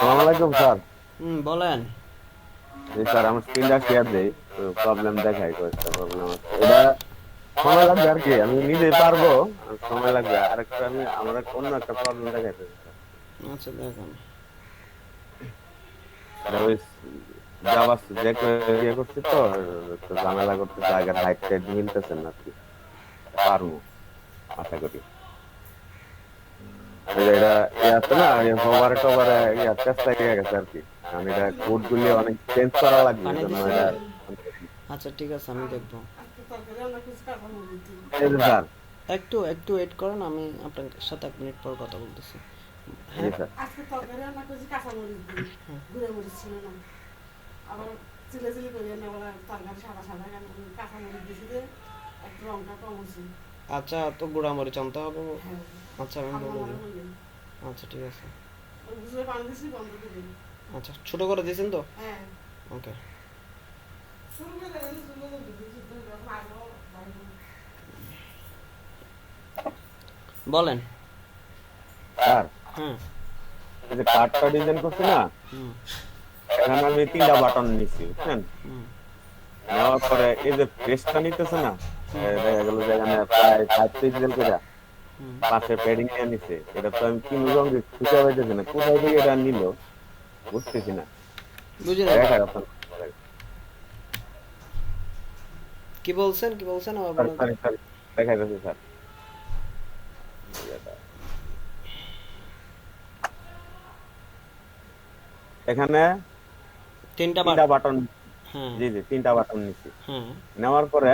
আসসালামু আলাইকুম স্যার। বলেন। জি স্যার, আমার স্ক্রিনটা শেয়ার দেই, তো প্রবলেম দেখায়, কয়েকটা প্রবলেম আছে। এটা সময় লাগবে আর কি, আমি নিজে পারবো, সময় লাগবে। আরেকটা আমি আমার অন্য একটা প্রবলেম দেখাইতেছে স্যার। আচ্ছা, দেখেন। এটা ওই জাভা যে ইয়ে করছি তো, একটু ঝামেলা করতেছে, আগের হাইট টাইট মিলতেছে না আর কি। পারবো আশা করি। এই যে এটা ইয়ে আছে না, ওভারে টোভারে ইয়ে চেষ্টা হয়ে গেছে আর কি। আমি এটা কোড গুলি অনেক চেঞ্জ করা লাগবে, পানি এই জন্য দিছেন? এটা। আচ্ছা, ঠিক আছে, আমি দেখবো। এই যে স্যার। একটু একটু ওয়েট করেন, আমি আপনার সাথে 1 মিনিট পর কথা বলতেছি। জি হ্যাঁ, স্যার। আজকে তরকারি রান্না করছি কাঁচামরিচ দিয়ে, গুঁড়ো মরিচ ছিল না, আবার চিলে চিলি করে আবার তরকারি সাদা সাদা কাঁচামরিচ দিয়েছি যে একটু রংটা কম হয়েছে। আচ্ছা, তো গুঁড়া মরিচ আনতে হবে। হ্যাঁ, আচ্ছা, আমি আপনার বলে মনে দিই। হইলেন আচ্ছা, ঠিক আছে। বুঝলে পানি দিছি বন্ধ করে। আচ্ছা, ছোট করে দিয়েছেন তো? হ্যাঁ, ওকে। শুরু করে দেবেন, শুরু করে দেবেন, যখন আগেও বাইরে। বলেন। স্যার, হ্যাঁ। এই যে কার্ডটা ডিজাইন করছি না, হুম। এখানে আমি 3টা বাটন নিছি, বুঝছেন? হুম। নেওয়ার পরে এই যে প্রেসটা নিতেছে না, দেখা গেল যে এখানে প্রায় 5 পিক্সেল করে পাশে প্যাডিং নিয়ে নিছে। এটা তো আমি কি রঙে খুঁজে পাইতেছি না, কোথায় থেকে এটা নিল বুঝতেছি না। বুঝি না দেখায় আপনার কি বলছেন, কি বলছেন আবার সরি বলুন তো। সরি সরি দেখাই যাচ্ছে স্যার। এখানে তিনটা তিনটা বাটন, হ্যাঁ জি জি তিনটা বাটন নিচ্ছি। হ্যাঁ নেওয়ার পরে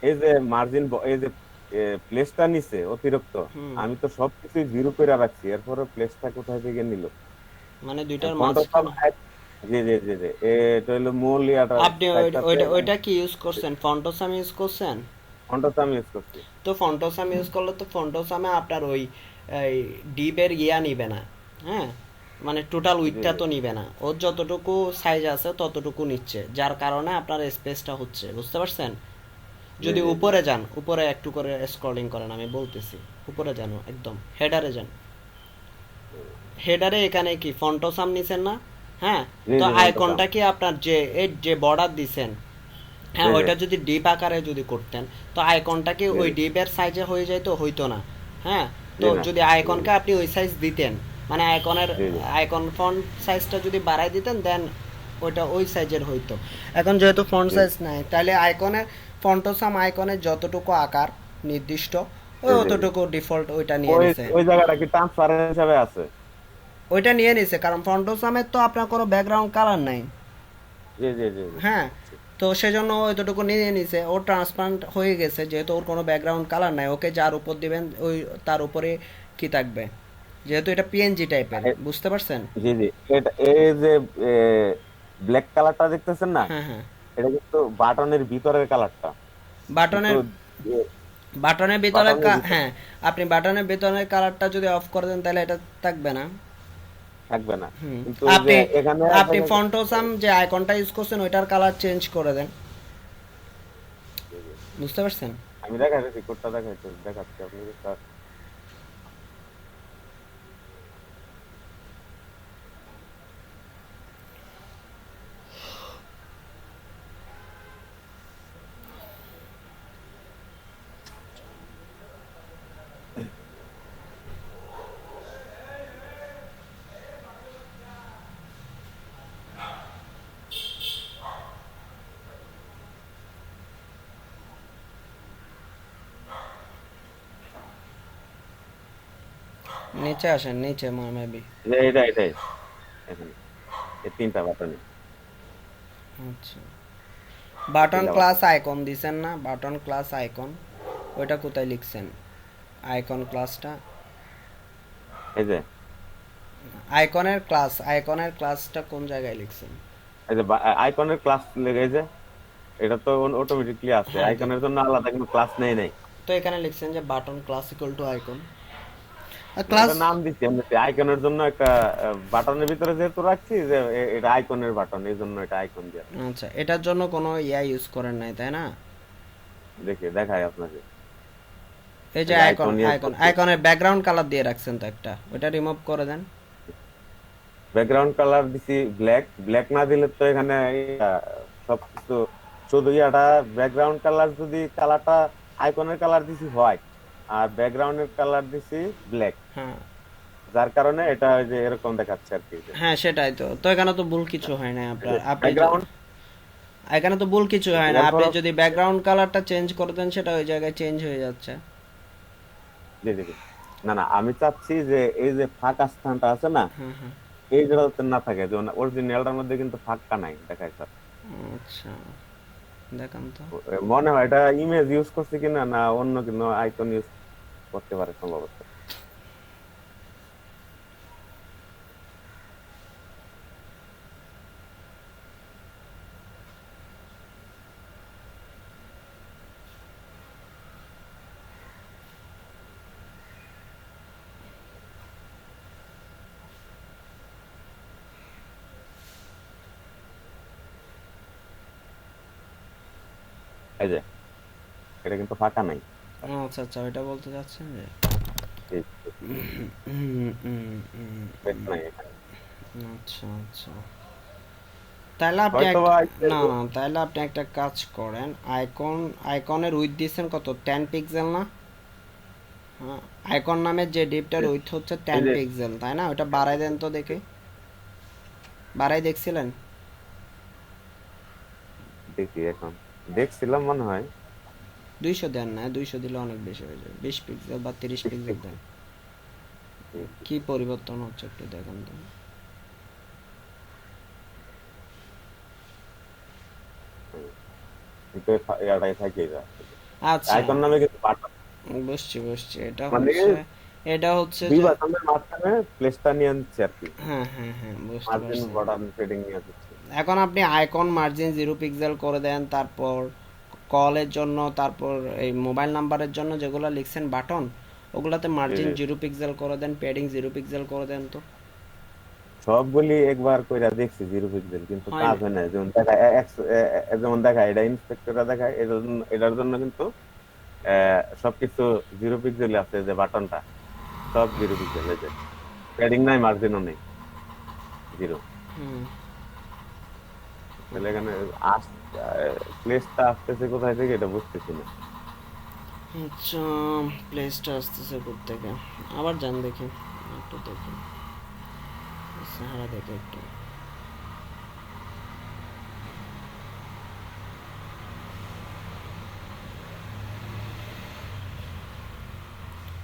এই যে মার্জিন, এই যে প্লেসটা নিচে অতিরিক্ত, হুম, আমি তো সবকিছু জিরো করে রাখছি, এরপরে প্লেসটা কোথায় থেকে নিল? মানে দুইটার ফন্টটা মাঝখানে। জি জি জি জি এটা হলো মূল ইয়াটা, আপনি সাইডটাতে ওইটা কি ইউজ করছেন, ফন্টোসাম ইউজ করছেন? ফন্টটা আমি ইউজ করছি। তো ফন্টোসাম ইউজ করলে তো ফন্টোসামে আপনার ওই ডিপের ইয়া নিবে না, হ্যাঁ, মানে টোটাল জি উইথটা জি তো নিবে না, ওর যতটুকু সাইজ আছে ততটুকু নিচ্ছে, যার কারণে আপনার স্পেসটা হচ্ছে, বুঝতে পারছেন? জি যদি জি জি উপরে যান, উপরে একটু করে স্ক্রলিং করেন, আমি বলতেছি উপরে যান, একদম হেডারে যান। হেডারে এখানে কি ফন্টোসাম নিছেন না? হ্যাঁ, জি তো জি ফন্টটা আইকনটা কি আপনার যে এই যে বর্ডার দিছেন, হ্যাঁ, জি জি ওইটা যদি ডিপ আকারে যদি করতেন, তো আইকনটা কি জি ওই জি ডিপের সাইজে হয়ে যাইতো, হইতো না। হ্যাঁ, তো জি না যদি জি আইকনকে আপনি ওই সাইজ দিতেন, মানে জি জি আইকন ফন্ট সাইজটা যদি বাড়াই দিতেন, দেন ওইটা ওই সাইজের হইতো। এখন যেহেতু ফন্ট জি সাইজ নাই, তাহলে আইকনের ফন্টোসাম আইকনের যতটুকু আকার নির্দিষ্ট, ওই জি জি জি। অতটুকু ডিফল্ট ওইটা নিয়ে ওই নিছে। ওই জায়গাটা কি ট্রান্সপারেন্ট হিসাবে আছে? ওইটা নিয়ে নিছে কারণ ফন্টোসামের তো আপনার কোনো ব্যাকগ্রাউন্ড কালার নাই। জি জি জি জি হ্যাঁ, বুঝছি। তো সেজন্য ও এতটুকু নিয়ে নিছে, ও ট্রান্সপারেন্ট হয়ে গেছে, যেহেতু ওর কোনো ব্যাকগ্রাউন্ড কালার নাই, ওকে যার উপর দিবেন ওই তার উপরে কি থাকবে, যেহেতু এটা পিএনজি টাইপের, এ- বুঝতে পারছেন? জি জি এটা এই যে ব্ল্যাক কালারটা দেখতেছেন না, হ্যাঁ হ্যাঁ, এটা কিন্তু বাটনের ভিতরের কালারটা, কিন্তু বাটনের বাটনের ভিতরে বাটনের ভিতর হ্যাঁ, আপনি বাটনের ভিতরের কালারটা যদি অফ করে দেন তাহলে এটা থাকবে না। থাকবে না, হুম, কিন্তু ওই যে আপনি এখানে আপনি ফন্টোসাম যে আইকনটা ইউজ করছেন ওইটার কালার চেঞ্জ করে দেন, জি, জি। বুঝতে পারছেন? আমি দেখাচ্ছি কোডটা দেখাচ্ছি আপনাকে স্যার। নিচে আসেন, নিচে মেবি। এটাই এখানে এই তিনটা বাটনে, আচ্ছা, বাটন তিনটা ক্লাস বাটন আইকন দিছেন না, বাটন ক্লাস আইকন, ওইটা কোথায় লিখছেন? আইকন ক্লাসটা, এই যে আইকনের ক্লাসটা কোন জায়গায় লিখছেন? এই যে আইকনের ক্লাস লেগে, এই যে এটা তো অটোমেটিকলি আছে, হ্যাঁ, আইকনের জন্য আলাদা কোনো ক্লাস নেই নাই। তো এখানে লিখছেন যে button class equal to icon, class. এটা নাম দিচ্ছি আমি আইকনের জন্য, একটা বাটনের ভিতরে যেহেতু রাখছি যে এটা আইকনের বাটন, এই জন্য এটা আইকন দিয়ে আচ্ছা, এটার জন্য কোনো ইয়া ইউজ করেন নাই, তাই না? দেখাই আপনাকে। এই এই যে যে আইকন, আইকন ইউজ করছি, আইকনের ব্যাকগ্রাউন্ড কালার দিয়ে রাখছেন তো একটা, ওটা রিমুভ করে দেন। ব্যাকগ্রাউন্ড কালার দিছি ব্ল্যাক, ব্ল্যাক না দিলে তো এখানে সবকিছু শুধু ইয়াটা, ব্যাকগ্রাউন্ড কালার যদি কালারটা, আইকনের কালার দিছি হোয়াইট আর ব্যাকগ্রাউন্ডের কালার দিছি ব্ল্যাক, হ্যাঁ যার কারণে এটা ওই যে এরকম দেখাচ্ছে আর কি। হ্যাঁ, সেটাই তো, তো এখানে তো ভুল কিছু হয় না আপনার, ব্যাকগ্রাউন্ড এখানে তো ভুল কিছু হয় না, আপনি এরপর যদি ব্যাকগ্রাউন্ড কালারটা চেঞ্জ করে দেন সেটা ওই জায়গায় চেঞ্জ হয়ে যাচ্ছে। জি জি জি। না না আমি চাচ্ছি যে এই যে ফাঁকা স্থানটা আছে না, হ্যাঁ হ্যাঁ, এই জায়গাতে না থাকে, যেমন অরিজিনালটার মধ্যে কিন্তু ফাঁকা নাই দেখায় স্যার। আচ্ছা, দেখান তো। মনে হয় এটা ইমেজ ইউজ করছে কিনা, না অন্য কোনো আইকন ইউজ করতে পারে সম্ভবত। এই যে এটা কিন্তু ফাঁকা নাই। আচ্ছা আচ্ছা, ওইটা বলতে চাচ্ছেন যে এই space নাই এখানে। আচ্ছা আচ্ছা, তাহলে আপনি হয়তোবা না না, তাহলে আপনি একটা কাজ করেন, আইকনের উইথ দিচ্ছেন কত, 10 পিক্সেল না? হ্যাঁ, আইকন নামের যে ডিপটার উইথ হচ্ছে এই 10 যে পিক্সেল, তাই না? ওটা বাড়াই দেন তো দেখে। বাড়াই দেখছিলেন? দেখি এখন, দেখছিলাম মনে হয়। 200 দেন না, 200 দিলে অনেক বেশি হয়ে যাবে। 20 পিক্সেল বা 30 পিক্সেল দেন। কি পরিবর্তন হচ্ছে একটু দেখেন তো। কিন্তু ইয়াটাই থাকে যা, আচ্ছা, আইকন নামে কিন্তু বাটন, বুঝছি এটা মানে হচ্ছে, এটা হচ্ছে দুই যে, বাটনের মাঝখানে প্লেসটা নিয়ে আনছে আর কি, হ্যাঁ বুঝতে মার্জিন পারছি। বর্ডার শেডিং নিয়ে দিচ্ছে। এখন আপনি আইকন মার্জিন 0 পিক্সেল করে দেন, তারপর কলের জন্য, তারপর এই মোবাইল নাম্বারের জন্য যেগুলো লিখছেন বাটন, ওগুলাতে মার্জিন 0 পিক্সেল করে দেন, প্যাডিং 0 পিক্সেল করে দেন তো। সবগুলি একবার কইরা দেখছি 0 পিক্সেল, কিন্তু হয় কাজ না। হয় না। যেমন দেখা যেমন দেখায় এটা ইন্সপেক্টররা দেখায়, এটার জন্য কিন্তু সবকিছু 0 পিক্সেল আছে, যে বাটনটা সব 0 পিক্সেল, এই যে প্যাডিং নাই, মার্জিনও নেই, 0। হুম, তাহলে এখানে আস প্লেসটা আসতেছে কোথায় থেকে এটা বুঝতেছি না। আচ্ছা, প্লেসটা আসতেছে কোত্থেকে, আবার যান দেখি, একটু দেখি, সাহারা দেখে একটু।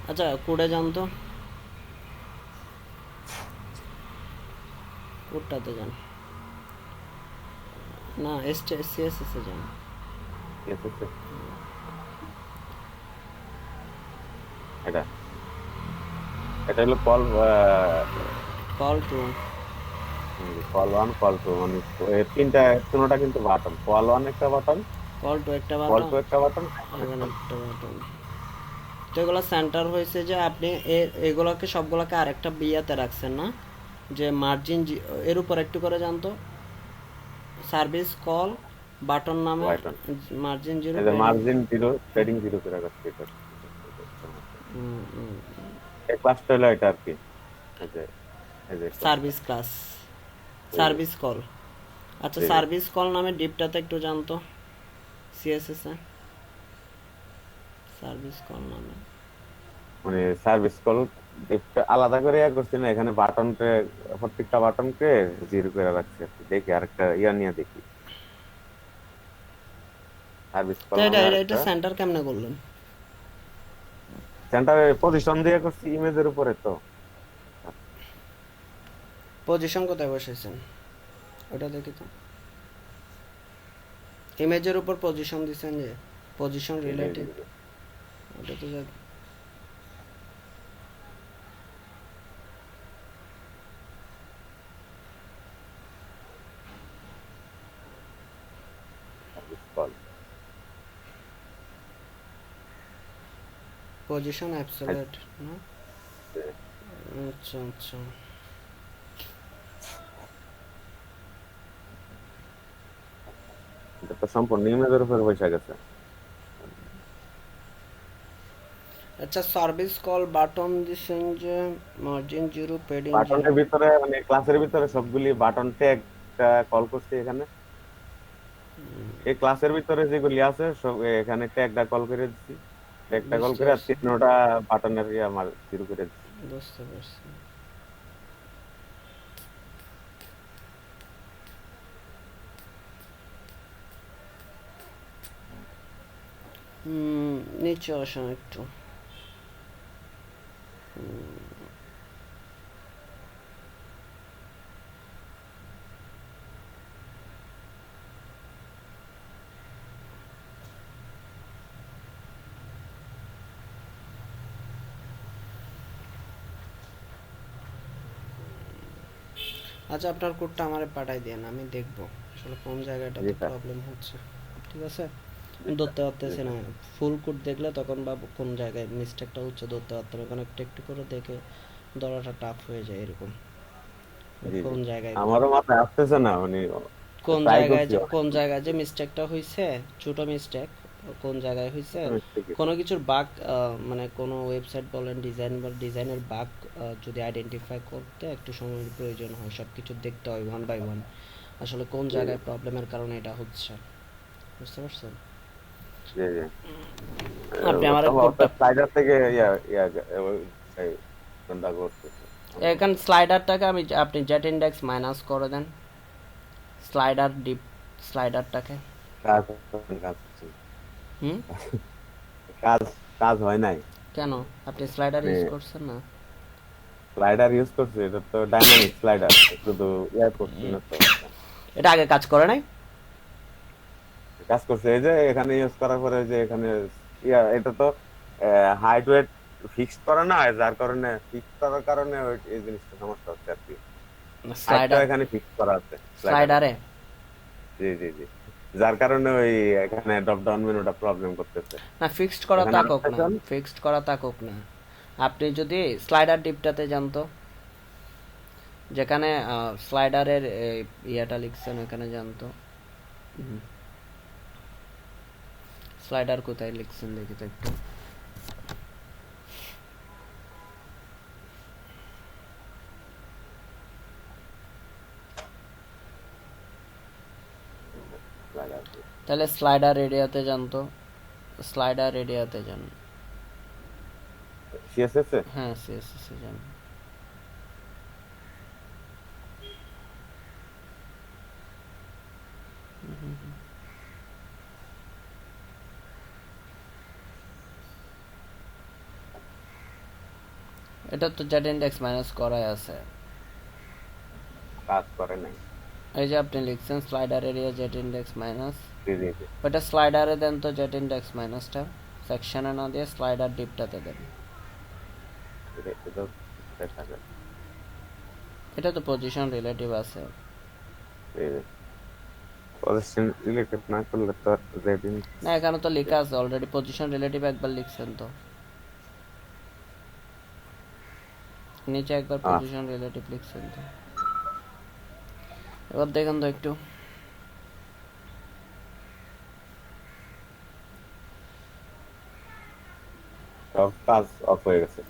আচ্ছা, কোডে যান তো, কোডটাতে যান, না সিএসএস এ যান। ঠিক আছে, এটা এটা হলো call, call two, call one, call two, মানে তিনটা, কোনোটা কিন্তু বাটন, কল ওয়ান একটা বাটন, কল টু একটা কল বাটন, টু একটা বাটন, এখানে একটা বাটন। তো এগুলো সেন্টার হয়েছে যে আপনি এগুলোকে সবগুলোকে আরেকটা বিয়াতে রাখছেন না, যে মার্জিন এর উপর একটু করে জানতো, সার্ভিস কল বাটন নামে বাটন, মার্জিন 0 এই যে মার্জিন 0, প্যাডিং 0 করে রাখছি এটা। এই ক্লাসটা হলো এটা আর কি, এই যে এটা। Service class, service call. আচ্ছা, জি। সার্ভিস কল নামে ডিপটাতে একটু জানতো, সিএসএস এ সার্ভিস কল নামে। মানে সার্ভিস কল আলাদা করে ইয়া করছি না, এখানে বাটনকে, প্রত্যেকটা বাটনকে 0 করে রাখছি আর কি। দেখি আরেকটা ইয়া নিয়ে দেখি, সার্ভিস কল তো এটা নামে এটা আরেকটা সেন্টার কেমনে করলেন? সেন্টারে পজিশন দিয়ে করছি ইমেজের উপরে তো। পজিশন কোথায় বসাইছেন ওটা দেখি তো। ইমেজের উপর পজিশন দিছেন, যে পজিশন রিলেটিভ, ওটা তো সার্ভিস কল, পজিশন অ্যাবসোলিউট না। আচ্ছা, এটা তো সম্পূর্ণ ইমেজের উপরে বসে গেছে। আচ্ছা, সার্ভিস কল বাটন দিছেন যে মার্জিন 0 প্যাডিং 0। বাটনের ভিতরে, মানে ক্লাসের ভিতরে সবগুলি বাটন ট্যাগ কল করছি এখানে। এই ক্লাসের ভিতরে যেগুলি আছে সব এখানে ট্যাগটা কল করে দিচ্ছি, ট্যাগটা কল করে আর তিনটা বাটনের ইয়ে আমার 0 করে দিচ্ছি। বুঝতে পারছি। নিচে আসেন একটু। আচ্ছা, আপনার কোডটা আমারে পাঠাই দেন, আমি দেখবো আসলে কোন জায়গাটাতে জি স্যার। প্রবলেম হচ্ছে। ঠিক আছে, জি ধরতে স্যার, পারতেছি না, ফুল কোড দেখলে তখন বা কোন জায়গায় মিস্টেকটা হচ্ছে ধরতে পারতাম, এখন একটু একটু করে দেখে ধরাটা টাফ হয়ে যায় এরকম, জি কোন জি। জায়গায় আমারও মাথায় আসতেছে না, মানে কোন ট্রাই জায়গায় করছি যে অনেক। কোন জায়গায় যে মিস্টেকটা হয়েছে, ছোট মিস্টেক কোন জায়গায় হয়েছে, ঠিকই। কোনো কিছুর বাগ, মানে কোনো ওয়েবসাইট বলেন, ডিজাইন বা ডিজাইনের বাগ যদি আইডেন্টিফাই করতে একটু সময়ের প্রয়োজন হয়, সব কিছু দেখতে হয় ওয়ান বাই ওয়ান, আসলে কোন জায়গায় প্রবলেমের কারণে এটা হচ্ছে, বুঝতে পারছেন? জি জি। আপনি আমার তবে কোডটা, স্লাইডার থেকে ইয়া ইয়া এই কোনটা করতেছে, এখানে স্লাইডারটাকে আপনি জেট ইন্ডেক্স মাইনাস করে দেন, স্লাইডার ডিপ স্লাইডারটাকে। কাজ কাজ হুম, কাজ কাজ হয় নাই। কেন আপনি স্লাইডার ইউজ করছেন না? স্লাইডার ইউজ করছে, এটা তো ডাইনামিক স্লাইডার, শুধু ইয়া করছি না তো। এটা আগে কাজ করে নাই? কাজ করছে এই যে এখানে ইউজ করার পরে যে এখানে এটা তো হাইট ওয়েট ফিক্সড করা না, যার কারণে ফিক্স করার কারণে এই জিনিসটা সমস্যা হচ্ছে আর কি। হাইটটা স্লাইডার এখানে ফিক্স করা আছে স্লাইডারে জি জি জি, যার কারণে ওই এখানে ড্রপ ডাউন মেনুটা প্রবলেম করতেছে। না, ফিক্সড করা এখানে থাকুক না, দেখেন। ফিক্সড করা থাকুক না। আপনি যদি স্লাইডার ডিপটাতে যান তো, যেখানে স্লাইডারের ইয়াটা লিখছেন ওখানে যান তো। স্লাইডার কোথায় লিখছেন দেখি তো একটু। তাহলে স্লাইডার এরিয়াতে যান তো, স্লাইডার এরিয়াতে যান। সিএসএস এ হ্যাঁ, সিএসএস এ যান। এটা তো জেড ইন্ডেক্স মাইনাস করাই আছে। কাজ করে নাই। এই যে আপনি লিখছেন slider area Z index minus, জি জি জি, ওটা স্লাইডারে দেন তো জেড ইন্ডেক্স মাইনাসটা, সেকশনে না দিয়ে স্লাইডার ডিপটাতে দেন। এটা দেখা যায়। এটা তো পজিশন রিলেটিভ আছে। পজিশন রিলেটেড না করলে তো রেটিং না, এখানে তো লেখা আছে অলরেডি পজিশন রিলেটিভ, একবার লিখছেন তো নিচে, একবার পজিশন রিলেটিভ লিখছেন তো। এবার দেখেন তো একটু। সব কাজ অফ হয়ে গেছে।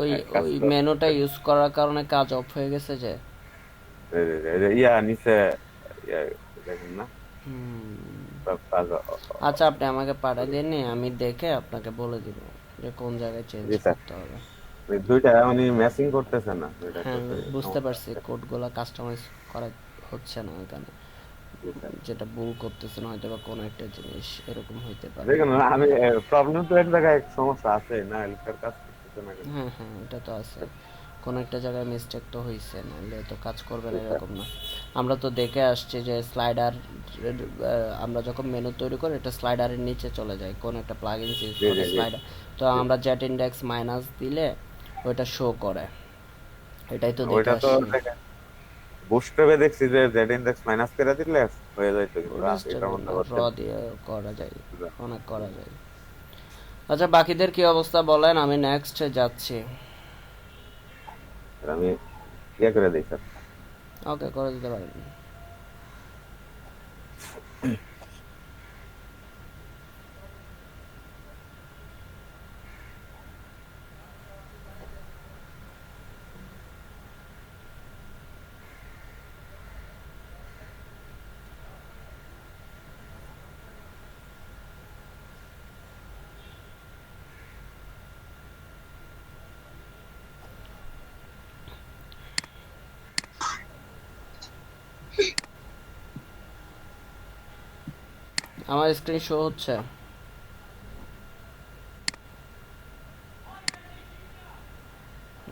ওই ওই মেনুটা ইউজ করার কারণে কাজ অফ হয়ে গেছে যে। ইয়া নিচে দেখেন না, হুম, সব কাজ আচ্ছা আপনি আমাকে পাঠিয়ে দিন, আমি দেখে আপনাকে বলে দিব যে কোন জায়গায় চেঞ্জ জি স্যার। করতে হবে। ওই দুইটা উনি ম্যাচিং করতেছে না দুইটা হ্যাঁ, করতে। বুঝতে পারছি, কোডগুলো কাস্টমাইজ করা হচ্ছে না এখানে, যেটা ভুল করতেছেন হয়তো বা কোনো একটা জিনিস এরকম হইতে পারে। দেখুন আমি প্রবলেম তো এক জায়গায় সমস্যা আছে না, এলকার কাজ করতেছে না কেন? হ্যাঁ হ্যাঁ, এটা তো আছে, কোনো একটা জায়গায় মিস্টেক তো হয়েছে, নাহলে তো কাজ করবে না এরকম না। আমরা তো দেখে আসছি যে স্লাইডার, আমরা যখন মেনু তৈরি করি এটা স্লাইডারের নিচে চলে যায়, কোন একটা প্লাগইন ইউজ জি, করে জি, জি। স্লাইডার, তো আমরা জেট ইন্ডেক্স মাইনাস দিলে ওইটা শো করে, এটাই তো দেখে ওইটা তো আসছি। বুস্টে দেখছি যে জেড ইনডেক্স মাইনাস করে দিলে হয়ে যাইতো, কিন্তু এটা মনে র হচ্ছে দিয়ে করা যায়, অনেক করা যায়। আচ্ছা বাকিদের কি অবস্থা বলেন, আমি নেক্সট যাচ্ছি। আমি ইয়ে করে দিই স্যার। ওকে, করে দিতে পারেন। আমার স্ক্রিন শো হচ্ছে?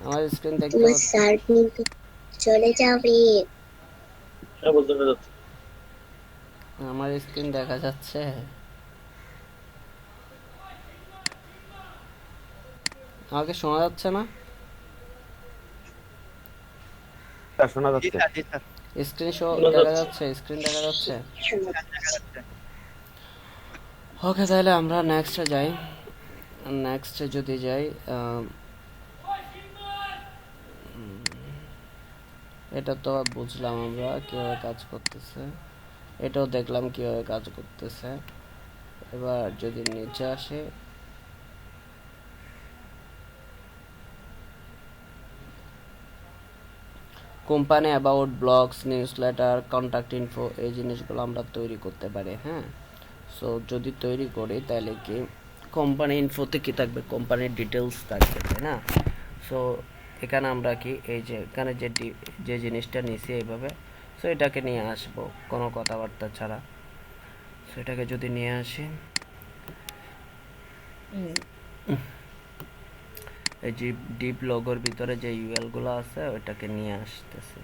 আমার স্ক্রিন দেখতে তোমার পাচ্ছ? স্যার কিন্তু চলে যাবে। হ্যাঁ বলতে যাচ্ছে। আমার স্ক্রিন দেখা যাচ্ছে? আমাকে শোনা যাচ্ছে না? স্যার শোনা যাচ্ছে? স্ক্রিন শো শোনা দেখা যাচ্ছে। যাচ্ছে? স্ক্রিন দেখা যাচ্ছে? শোনো, ওকে, তাহলে আমরা নেক্সটে যাই। নেক্সটে যদি যাই, এটা তো বুঝলাম আমরা কিভাবে কাজ করতেছে, এটাও দেখলাম কিভাবে কাজ করতেছে। এবার যদি নিচে আসে, company about, blogs, newsletter, contact info, এই জিনিসগুলো আমরা তৈরি করতে পারি। হ্যাঁ, সো যদি তৈরি করি তাহলে কি কোম্পানি ইনফোতে কি থাকবে, কোম্পানির ডিটেলস থাকবে, তাই না? সো এখানে আমরা কি এই যে এখানে যে জিনিসটা নিয়েছি এইভাবে, সো এটাকে নিয়ে আসবো কোনো কথাবার্তা ছাড়া। সো এটাকে যদি নিয়ে আসি, এই যে ডিপ লোগোর ভিতরে যে ইউএল গুলো আছে ওইটাকে নিয়ে আসতেছে,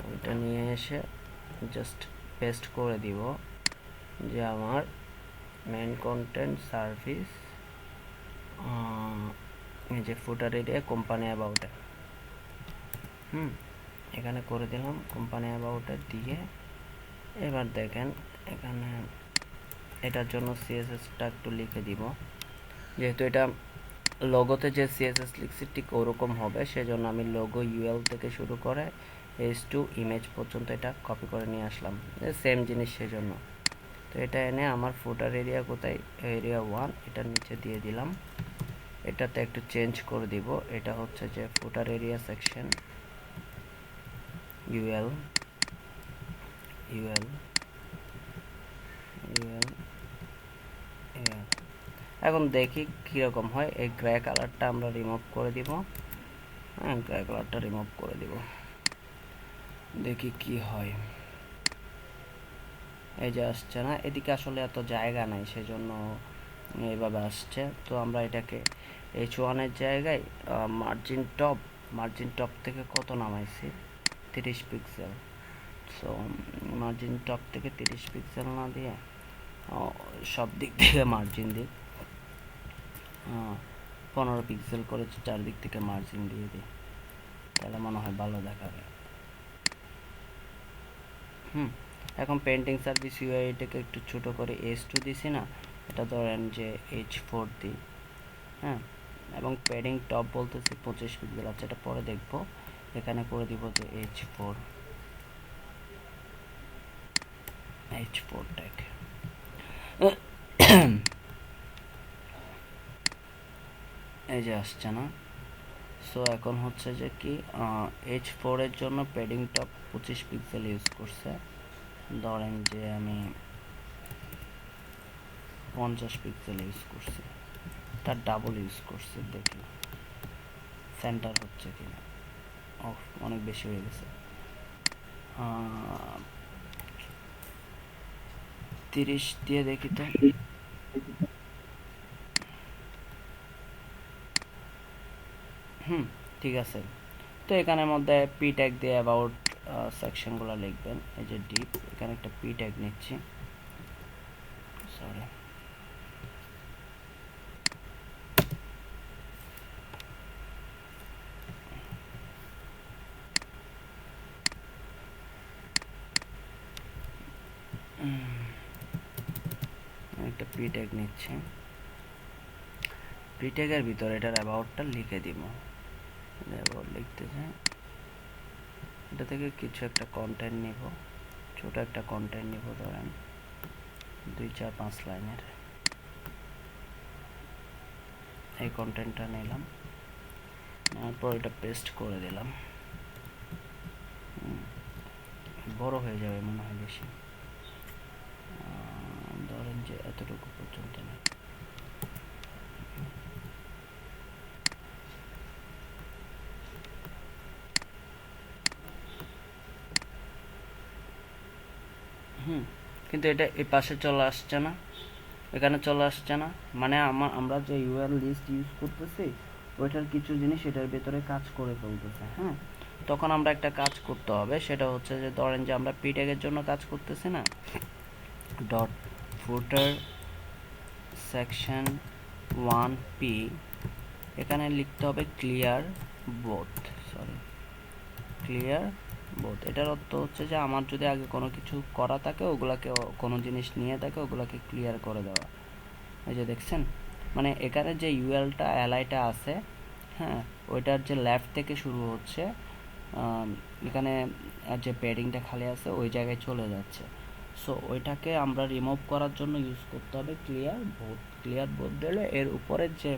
ওইটা নিয়ে এসে জাস্ট পেস্ট করে দিব যে আমার মেইন কন্টেন্ট সার্ভিস, এই যে ফুটার এরিয়া কোম্পানি অ্যাবাউটে, এখানে করে দিলাম কোম্পানি অ্যাবাউটে দিয়ে। এবার দেখেন এখানে এটার জন্য সিএসএসটা একটু লিখে দিব, যেহেতু এটা লোগোতে যে সিএসএস লিখছি ঠিক ওরকম হবে, সেজন্য আমি লোগো ইউএল থেকে শুরু করে H2 ইমেজ পর্যন্ত এটা কপি করে নিয়ে আসলাম, সেম জিনিস সেজন্য। তো এটা এনে আমার ফুটার এরিয়া কোথায়, এরিয়া 1, এটার নিচে দিয়ে দিলাম। এটাতে একটু চেঞ্জ করে দিব, এটা হচ্ছে যে footer area section UL UL UL. এখন দেখি কীরকম হয়। এই গ্রে কালারটা আমরা রিমুভ করে দিব, হ্যাঁ গ্রে কালারটা রিমুভ করে দিব, দেখি কি হয়। এই যে আসছে না, এদিকে আসলে এত জায়গা নাই সেজন্য এইভাবে আসছে। তো আমরা এটাকে H1 এর জায়গায় মার্জিন টপ থেকে কত নামাইছি, 30 পিক্সেল। সো মার্জিন টপ থেকে 30 পিক্সেল না দিয়ে সব দিক থেকে মার্জিন দিই, 15 পিক্সেল করে চারদিক থেকে মার্জিন দিয়ে দিই, তাহলে মনে হয় ভালো দেখাবে। এখন পেন্টিং সার্ভিস ইউআই এটাকে একটু ছোট করে H2 দিছি না, এটা ধরেন যে H4 দিই, হ্যাঁ। এবং প্যাডিং টপ বলতেছি 25 পিক্সেল, আচ্ছা এটা পরে দেখবো। এখানে করে দিব যে H4 ট্যাগ। এই যে আসছে না। সো এখন হচ্ছে যে কি H4 এর জন্য প্যাডিং টপ 25 পিক্সেল ইউজ করছে, ধরেন যে আমি 50 পিক্সেল ইউজ করছি, তার ডাবল ইউজ করছি, দেখি সেন্টার হচ্ছে কিনা। অনেক বেশি হয়ে গেছে, 30 দিয়ে দেখি তো। ঠিক আছে। তো এখানের মধ্যে পি ট্যাগ দিয়ে অ্যাবাউট সেকশনগুলো লিখবেন। এই যে ডিপ, এখানে একটা পি ট্যাগ নিচ্ছি, সরি একটা পি ট্যাগ নিচ্ছি। পি ট্যাগের ভিতরে এটার অ্যাবাউটটা লিখে দিব, অ্যাবাউট লিখতে চাই। এটা থেকে কিছু একটা কন্টেন্ট নিব, ছোট একটা কন্টেন্ট নিব, ধরেন 2-4-5 লাইনের। এই কন্টেন্টটা নিলাম, তারপর এটা পেস্ট করে দিলাম। বড় হয়ে যাবে মনে হয় বেশি, ধরেন যে এতটুকু পর্যন্ত না। কিন্তু এটা এই পাশে চলে আসছে না, এখানে চলে আসছে না, মানে আমরা যে ইউআরএল লিস্ট ইউজ করতেছি ওইটার কিছু জিনিস এটার ভেতরে কাজ করে ফেলতেছে। হ্যাঁ, তখন আমরা একটা কাজ করতে হবে, সেটা হচ্ছে যে ধরেন যে আমরা পি ট্যাগের জন্য কাজ করতেছি না, ডট ফুটার সেকশন 1p, এখানে লিখতে হবে ক্লিয়ার বোথ, ক্লিয়ার বোথ। এটার অর্থ হচ্ছে যে আমার যদি আগে কোনো কিছু করা থাকে, ওগুলাকে কোনো জিনিস নিয়ে থাকে, ওগুলাকে ক্লিয়ার করে দেওয়া। এই যে দেখছেন, মানে এখানে যে ইউএলটা অ্যালাইটা আছে, হ্যাঁ, ওইটার যে লেফট থেকে শুরু হচ্ছে, এখানে যে প্যাডিংটা খালি আছে ওই জায়গায় চলে যাচ্ছে। সো ওইটাকে আমরা রিমুভ করার জন্য ইউজ করতে হবে ক্লিয়ার বোথ দিলে এর উপরের যে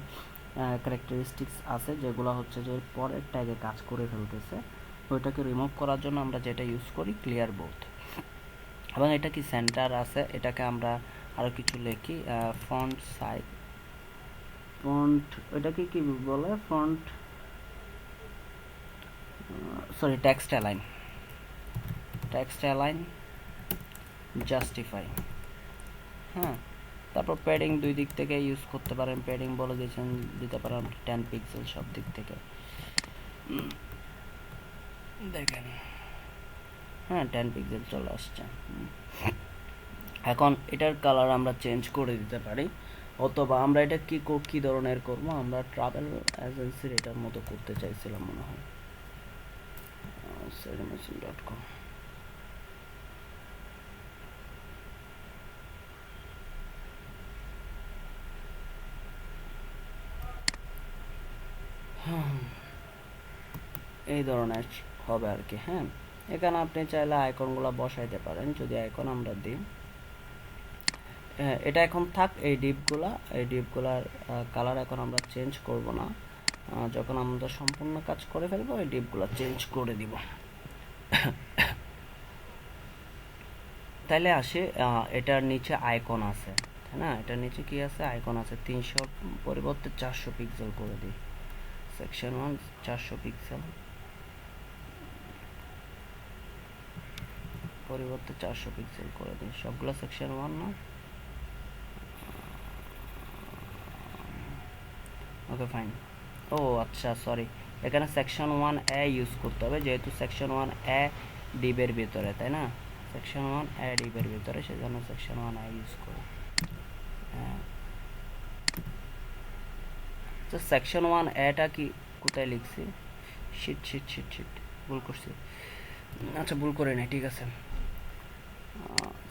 ক্যারেক্টারিস্টিক্স আছে, যেগুলো হচ্ছে যে পরের ট্যাগে কাজ করে ফেলতেছে, ওইটাকে রিমুভ করার জন্য আমরা যেটা ইউজ করি ক্লিয়ার বোথ। এবং এটা কি সেন্টার আছে, এটাকে আমরা আরও কিছু লিখি, ফন্ট সাইজ, ফন্ট, ওইটাকে কি বলে, font sorry text align justify. হ্যাঁ, তারপর প্যাডিং দুই দিক থেকে ইউজ করতে পারেন, প্যাডিং বলে দিতে পারেন 10 পিক্সেল সব দিক থেকে। দেখেন হ্যাঁ 10 পিক্সেল চলে আসছে। এখন এটার কালার আমরা চেঞ্জ করে দিতে পারি, অথবা আমরা এটা কি ধরনের করব, আমরা ট্রাভেল এজেন্সির এটার মতো করতে চাইছিলাম মনে হয় serimachine.com। এই ধরনের হবে আর কি। হ্যাঁ, এখানে আপনি চাইলে আইকনগুলো বসাইতে পারেন। যদি আইকন আমরা দিই, এটা এখন থাক, এই ডিপগুলার কালার এখন আমরা চেঞ্জ করব না। যখন আমরা সম্পূর্ণ কাজ করে ফেলবো এই ডিপগুলো চেঞ্জ করে দিব। তাইলে আসে এটার নিচে আইকন আছে, তাই না? এটার নিচে কি আছে? আইকন আছে। 300 পরিবর্তে 400 পিক্সেল করে দিই। সেকশন 1 400 পিক্সেল পরিবর্তে 400 পিক্সেল করে দিই। সবগুলো সেকশন 1 না? Okay fine. ও আচ্ছা সরি, এখানে সেকশন 1 এ ইউজ করতে হবে, যেহেতু সেকশন 1 এ ডিবের ভিতরে, তাই না? সেকশন 1 এ ডিবের ভিতরে, সেজন্য সেকশন 1 এ ইউজ করি। তো সেকশন 1 এটা কি কোথায় লিখছি? শিট ভুল করছি। আচ্ছা ভুল করে নাই, ঠিক আছে।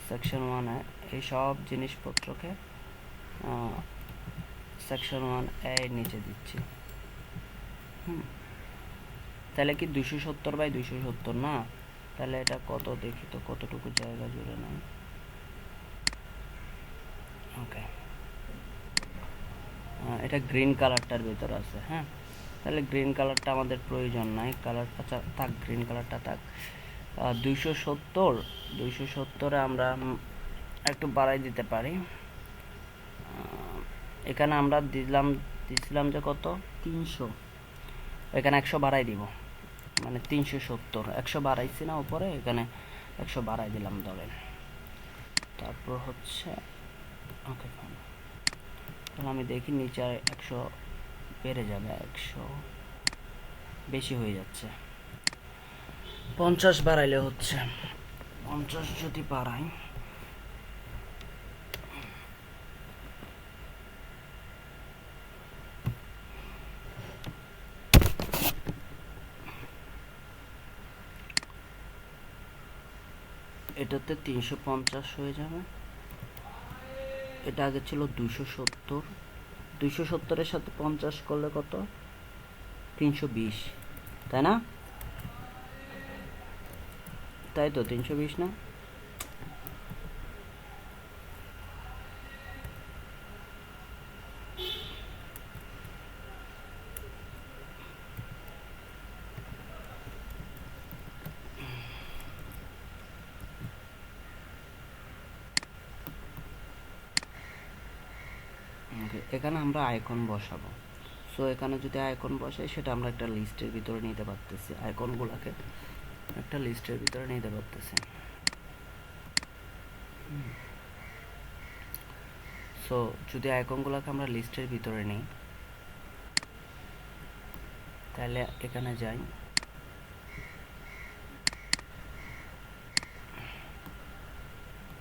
সেকশন 1 এ এই সব জিনিসপত্রকে সেকশন 1 এর নিচে দিচ্ছি। তাহলে কি 270x270 না? তাহলে এটা কত দেখি তো, কতটুকু জায়গা জুড়ে নেয়। ওকে, এটা গ্রিন কালারটার ভিতরে আছে। হ্যাঁ, তাহলে গ্রিন কালারটা আমাদের প্রয়োজন নাই। কালার আচ্ছা থাক, গ্রিন কালারটা থাক। 270 আমরা একটু বাড়াই দিতে পারি। এখানে আমরা দিছিলাম যে কত, 300, এখানে 100 বাড়াই দিব, মানে 370। 100 বাড়াইছি না উপরে, এখানে 100 বাড়াই দিলাম ধরেন। তারপর হচ্ছে ওকে ফাইন। তাহলে আমি দেখি নিচে 100 বেড়ে যাবে, 100 বেশি হয়ে যাচ্ছে। 50 বাড়াইলে হচ্ছে, 50 যদি বাড়াই, এটাতে 350 হয়ে যাবে। এটা আগে ছিল 270, 270-এর সাথে 50 করলে কত? 320, তাই না? তাই তো 320 না? এখানে আমরা আইকন বসাবো। সো এখানে যদি আইকন বসাই, সেটা আমরা একটা লিস্টের ভিতরে নিতে পারতেছি, আইকনগুলোকে একটা লিস্টের ভিতরে নিতে পারতেছি। সো যদি আইকনগুলোকে আমরা লিস্টের ভিতরে নিই, তাহলে এখানে যাই,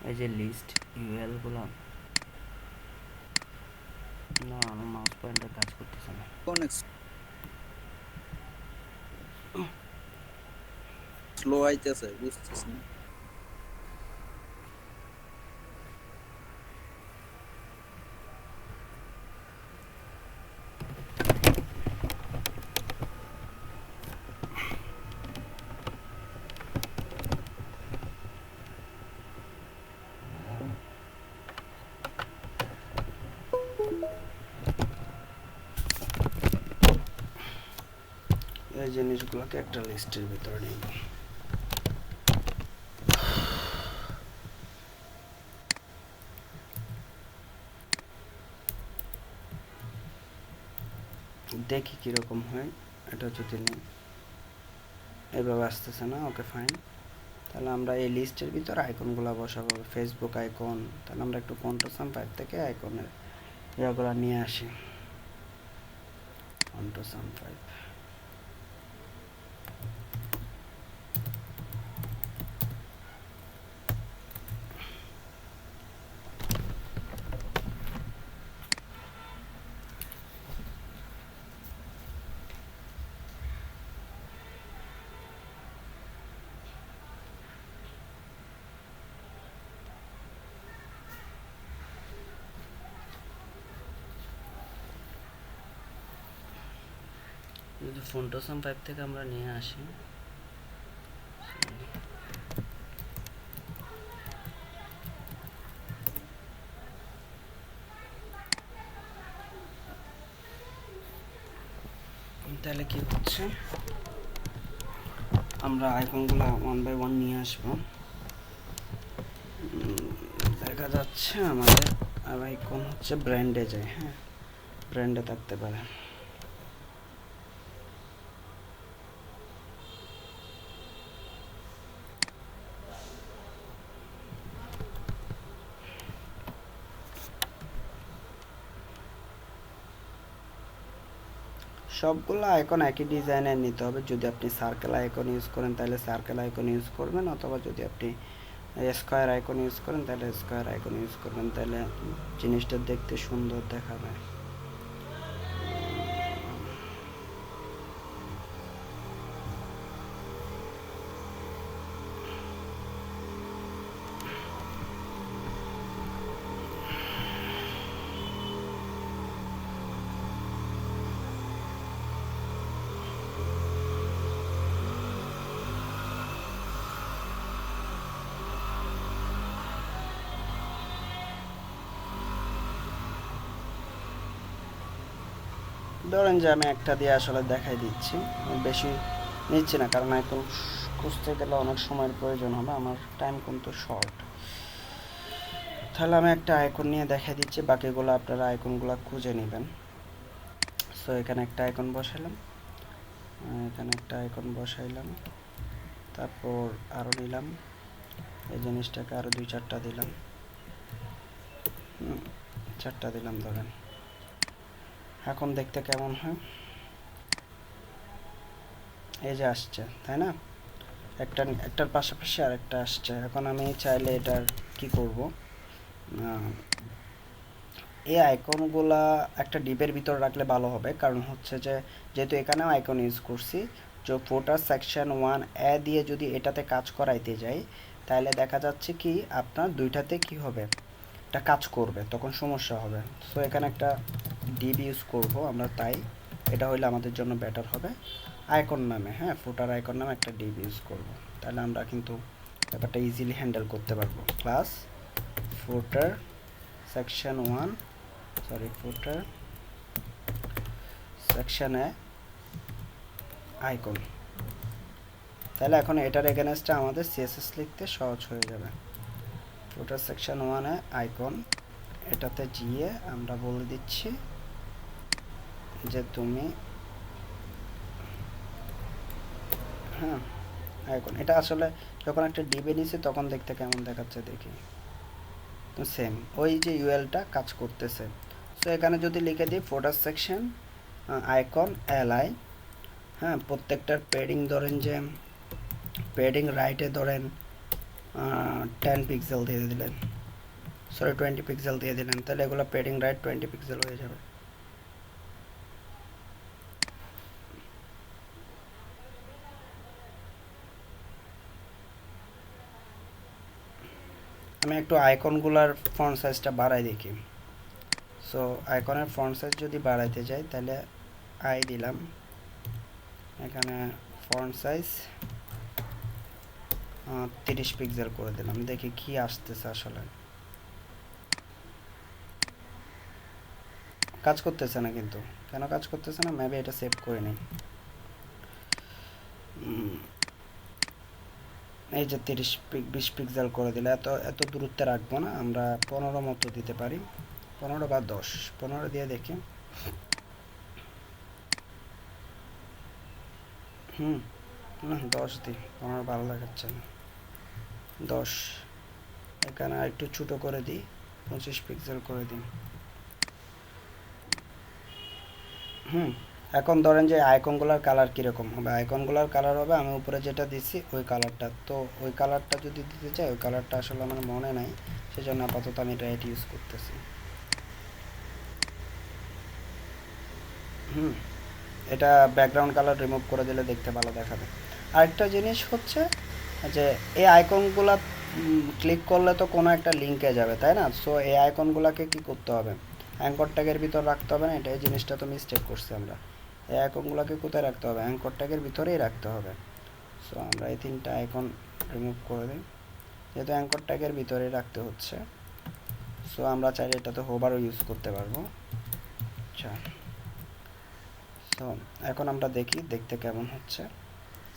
এই যে লিস্ট ইউএল গুলো, না আমার মাউস পয়েন্টার কাজ করতেছে না। কোন স্লো আইতেছে বুঝতেছি না। এই জিনিসগুলোকে একটা লিস্টের ভিতরে নিব। দেখি কিরকম হয় এটা যদি নিই। এভাবে আসতেছে না, ওকে ফাইন। তাহলে আমরা এই লিস্টের ভিতর আইকনগুলো বসাবো, ফেসবুক আইকন। তাহলে আমরা একটু কন্ট্রোল 5 থেকে আইকনের ইয়েগুলো নিয়ে আসি, কন্ট্রোল 5। যদি ফন্টোসাম 5 থেকে আমরা নিয়ে আসি, তাহলে কি হচ্ছে, আমরা আইকনগুলো 1 বাই 1 নিয়ে আসবো। দেখা যাচ্ছে আমাদের আইকন হচ্ছে ব্র্যান্ডে যায়, হ্যাঁ ব্র্যান্ডে থাকতে পারে। সবগুলো আইকন একই ডিজাইনের নিতে হবে। যদি আপনি সার্কেল আইকন ইউজ করেন তাহলে সার্কেল আইকন ইউজ করবেন, অথবা যদি আপনি স্কোয়ার আইকন ইউজ করেন তাহলে স্কোয়ার আইকন ইউজ করবেন, তাহলে জিনিসটা দেখতে সুন্দর দেখাবে। ধরেন যে আমি একটা দিয়ে আসলে দেখাই দিচ্ছি, বেশি নিচ্ছি না, কারণ আইকন খুঁজতে গেলে অনেক সময়ের প্রয়োজন হবে, আমার টাইম কিন্তু শর্ট। তাহলে আমি একটা আইকন নিয়ে দেখাই দিচ্ছি, বাকিগুলো আপনারা আইকনগুলো খুঁজে নেবেন। সো এখানে একটা আইকন বসালাম, এখানে একটা আইকন বসাইলাম, তারপর আরও নিলাম, এই জিনিসটাকে আরও 2-4টা দিলাম, 4টা দিলাম ধরেন। এখন দেখতে কেমন হয়, এই যে আসছে, তাই না? একটার পাশাপাশি আরেকটা আসছে। এখন আমি চাইলে এটার কি করব, এই আইকনগুলা একটা ডিপের ভিতর রাখলে ভালো হবে, কারণ হচ্ছে যে যেহেতু এখানেও আইকন ইউজ করছি, যে ফোটার সেকশন 1 এ দিয়ে যদি এটাতে কাজ করাইতে যাই, তাহলে দেখা যাচ্ছে কি আপনার দুইটাতে কি হবে, এটা কাজ করবে, তখন সমস্যা হবে। সো এখানে একটা ডিপ ইউজ করব আমরা, তাই এটা হইলে আমাদের জন্য বেটার হবে। আইকন নামে, হ্যাঁ ফুটার আইকন নামে একটা ডিপ ইউজ করব, তাহলে আমরা কিন্তু ব্যাপারটা ইজিলি হ্যান্ডেল করতে পারবো। ক্লাস ফুটার সেকশন 1, সরি ফুটার সেকশনে আইকন। তাহলে এখন এটার এগেনস্টে আমাদের সিএসএস লিখতে সহজ হয়ে যাবে। ফুটার সেকশন 1-এ আইকন, এটাতে গিয়ে আমরা বলে দিচ্ছি যে তুমি, হ্যাঁ আইকন। এটা আসলে যখন একটা ডিবে নিছি তখন দেখতে কেমন দেখাচ্ছে দেখি, তো সেম ওই যে ইউএলটা কাজ করতেছে। সো এখানে যদি লিখে দিই ফোটার সেকশন আইকন এলআই, হ্যাঁ প্রত্যেকটার প্যাডিং ধরেন যে প্যাডিং রাইটে ধরেন 10 পিক্সেল দিয়ে দিলেন, সরি 20 পিক্সেল দিয়ে দিলেন, তাহলে এগুলো প্যাডিং রাইট 20 পিক্সেল হয়ে যাবে। আমি একটু আইকনগুলার ফন্ট সাইজটা বাড়াই দেখি। সো আইকনের ফন্ট সাইজ যদি বাড়াইতে যাই তাহলে আই দিলাম, এখানে ফন্ট সাইজ 30 পিক্সেল করে দিলাম, দেখি কি আসতেছে। আসলে কাজ করতেছে না, কিন্তু কেন কাজ করতেছে না, মেবি এটা সেভ করে নিই। এই যে 20 পিক্সেল করে দিলে, এত দূরত্বে রাখবো না, আমরা 15 মতো দিতে পারি, 15 বা 10, 15 দিয়ে দেখি। 10 দিই, আমার ভালো লাগাচ্ছে না। 10 এখানে আর একটু ছোট করে দিই, 25 পিক্সেল করে দিই। এখন ধরেন যে আইকনগুলোর কালার কীরকম হবে, আইকনগুলোর কালার হবে আমি উপরে যেটা দিচ্ছি ওই কালারটা। তো ওই কালারটা যদি দিতে চাই, ওই কালারটা আসলে আমার মনে নাই, সেজন্য আপাতত আমি রেড ইউজ করতেছি। এটা ব্যাকগ্রাউন্ড কালার রিমুভ করে দিলে দেখতে ভালো দেখাবে। আরেকটা জিনিস হচ্ছে যে এই আইকনগুলো ক্লিক করলে তো কোনো একটা লিঙ্কে যাবে, তাই না? সো এই আইকনগুলোকে কি করতে হবে, অ্যাঙ্কর ট্যাগের ভিতর রাখতে হবে না। এটা এই জিনিসটা তো মিস্টেক করছি আমরা। এই আইকনগুলোকে কোথায় রাখতে হবে, অ্যাঙ্কর ট্যাগের ভিতরেই রাখতে হবে। সো আমরা এই 3টা আইকন রিমুভ করে দিই, যেহেতু অ্যাঙ্কর ট্যাগের ভিতরেই রাখতে হচ্ছে। সো আমরা চাইলে এটাতে হোভারও ইউজ করতে পারবো। আচ্ছা, তো এখন আমরা দেখি দেখতে কেমন হচ্ছে,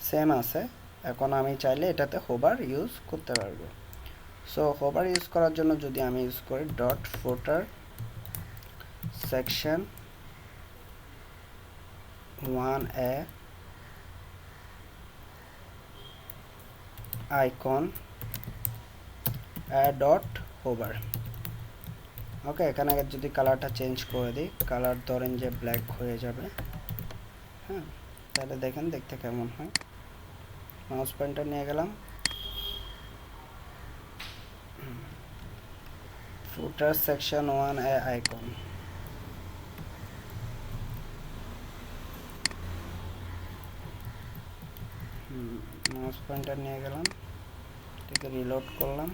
সেম আছে। এখন আমি চাইলে এটাতে হোভার ইউজ করতে পারবো। সো হোভার ইউজ করার জন্য যদি আমি ইউজ করি dot footer section 1a icon dot hover. Okay, এখানে যদি কালারটা চেঞ্জ করে দিই, কালার ধরেন যে ব্ল্যাক হয়ে যাবে। হ্যাঁ, তাহলে দেখেন দেখতে কেমন হয়। মাউস পয়েন্টার নিয়ে গেলাম, ফুটার section 1a icon, mouse pointer নিয়ে গেলাম, এটাকে রিলোড করলাম।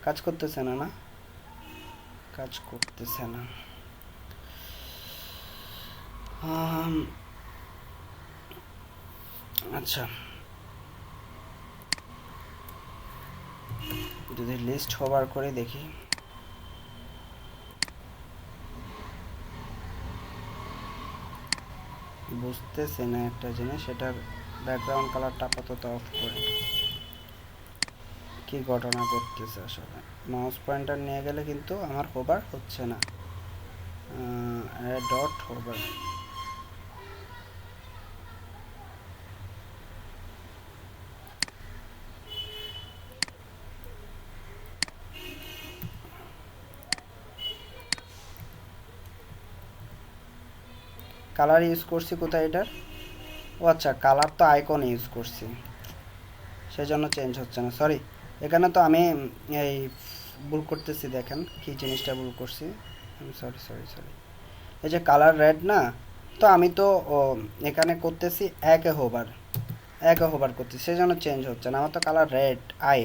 কাজ করতেছে না, কাজ করতেছে না। আচ্ছা, যদি লিস্ট হোভার করে দেখি, বুঝতেছি না একটা জিনিস, এটার ব্যাকগ্রাউন্ড কালারটা আপাতত অফ করে। কি ঘটনা ঘটতেছে আসলে, মাউস পয়েন্টার নিয়ে গেলে কিন্তু আমার হোভার হচ্ছে না। ডট হোভার, কালার ইউজ করছি কোথায় এটার? ও আচ্ছা, কালার তো আইকন ইউজ করছি, সেজন্য চেঞ্জ হচ্ছে না। সরি, এখানে তো আমি এই ভুল করতেছি, দেখেন কি জিনিসটা ভুল করছি। সরি সরি সরি, এই যে কালার রেড না, তো আমি তো এখানে করতেছি একে হোভার করতেছি, সেজন্য চেঞ্জ হচ্ছে না। আমার তো কালার রেড আই,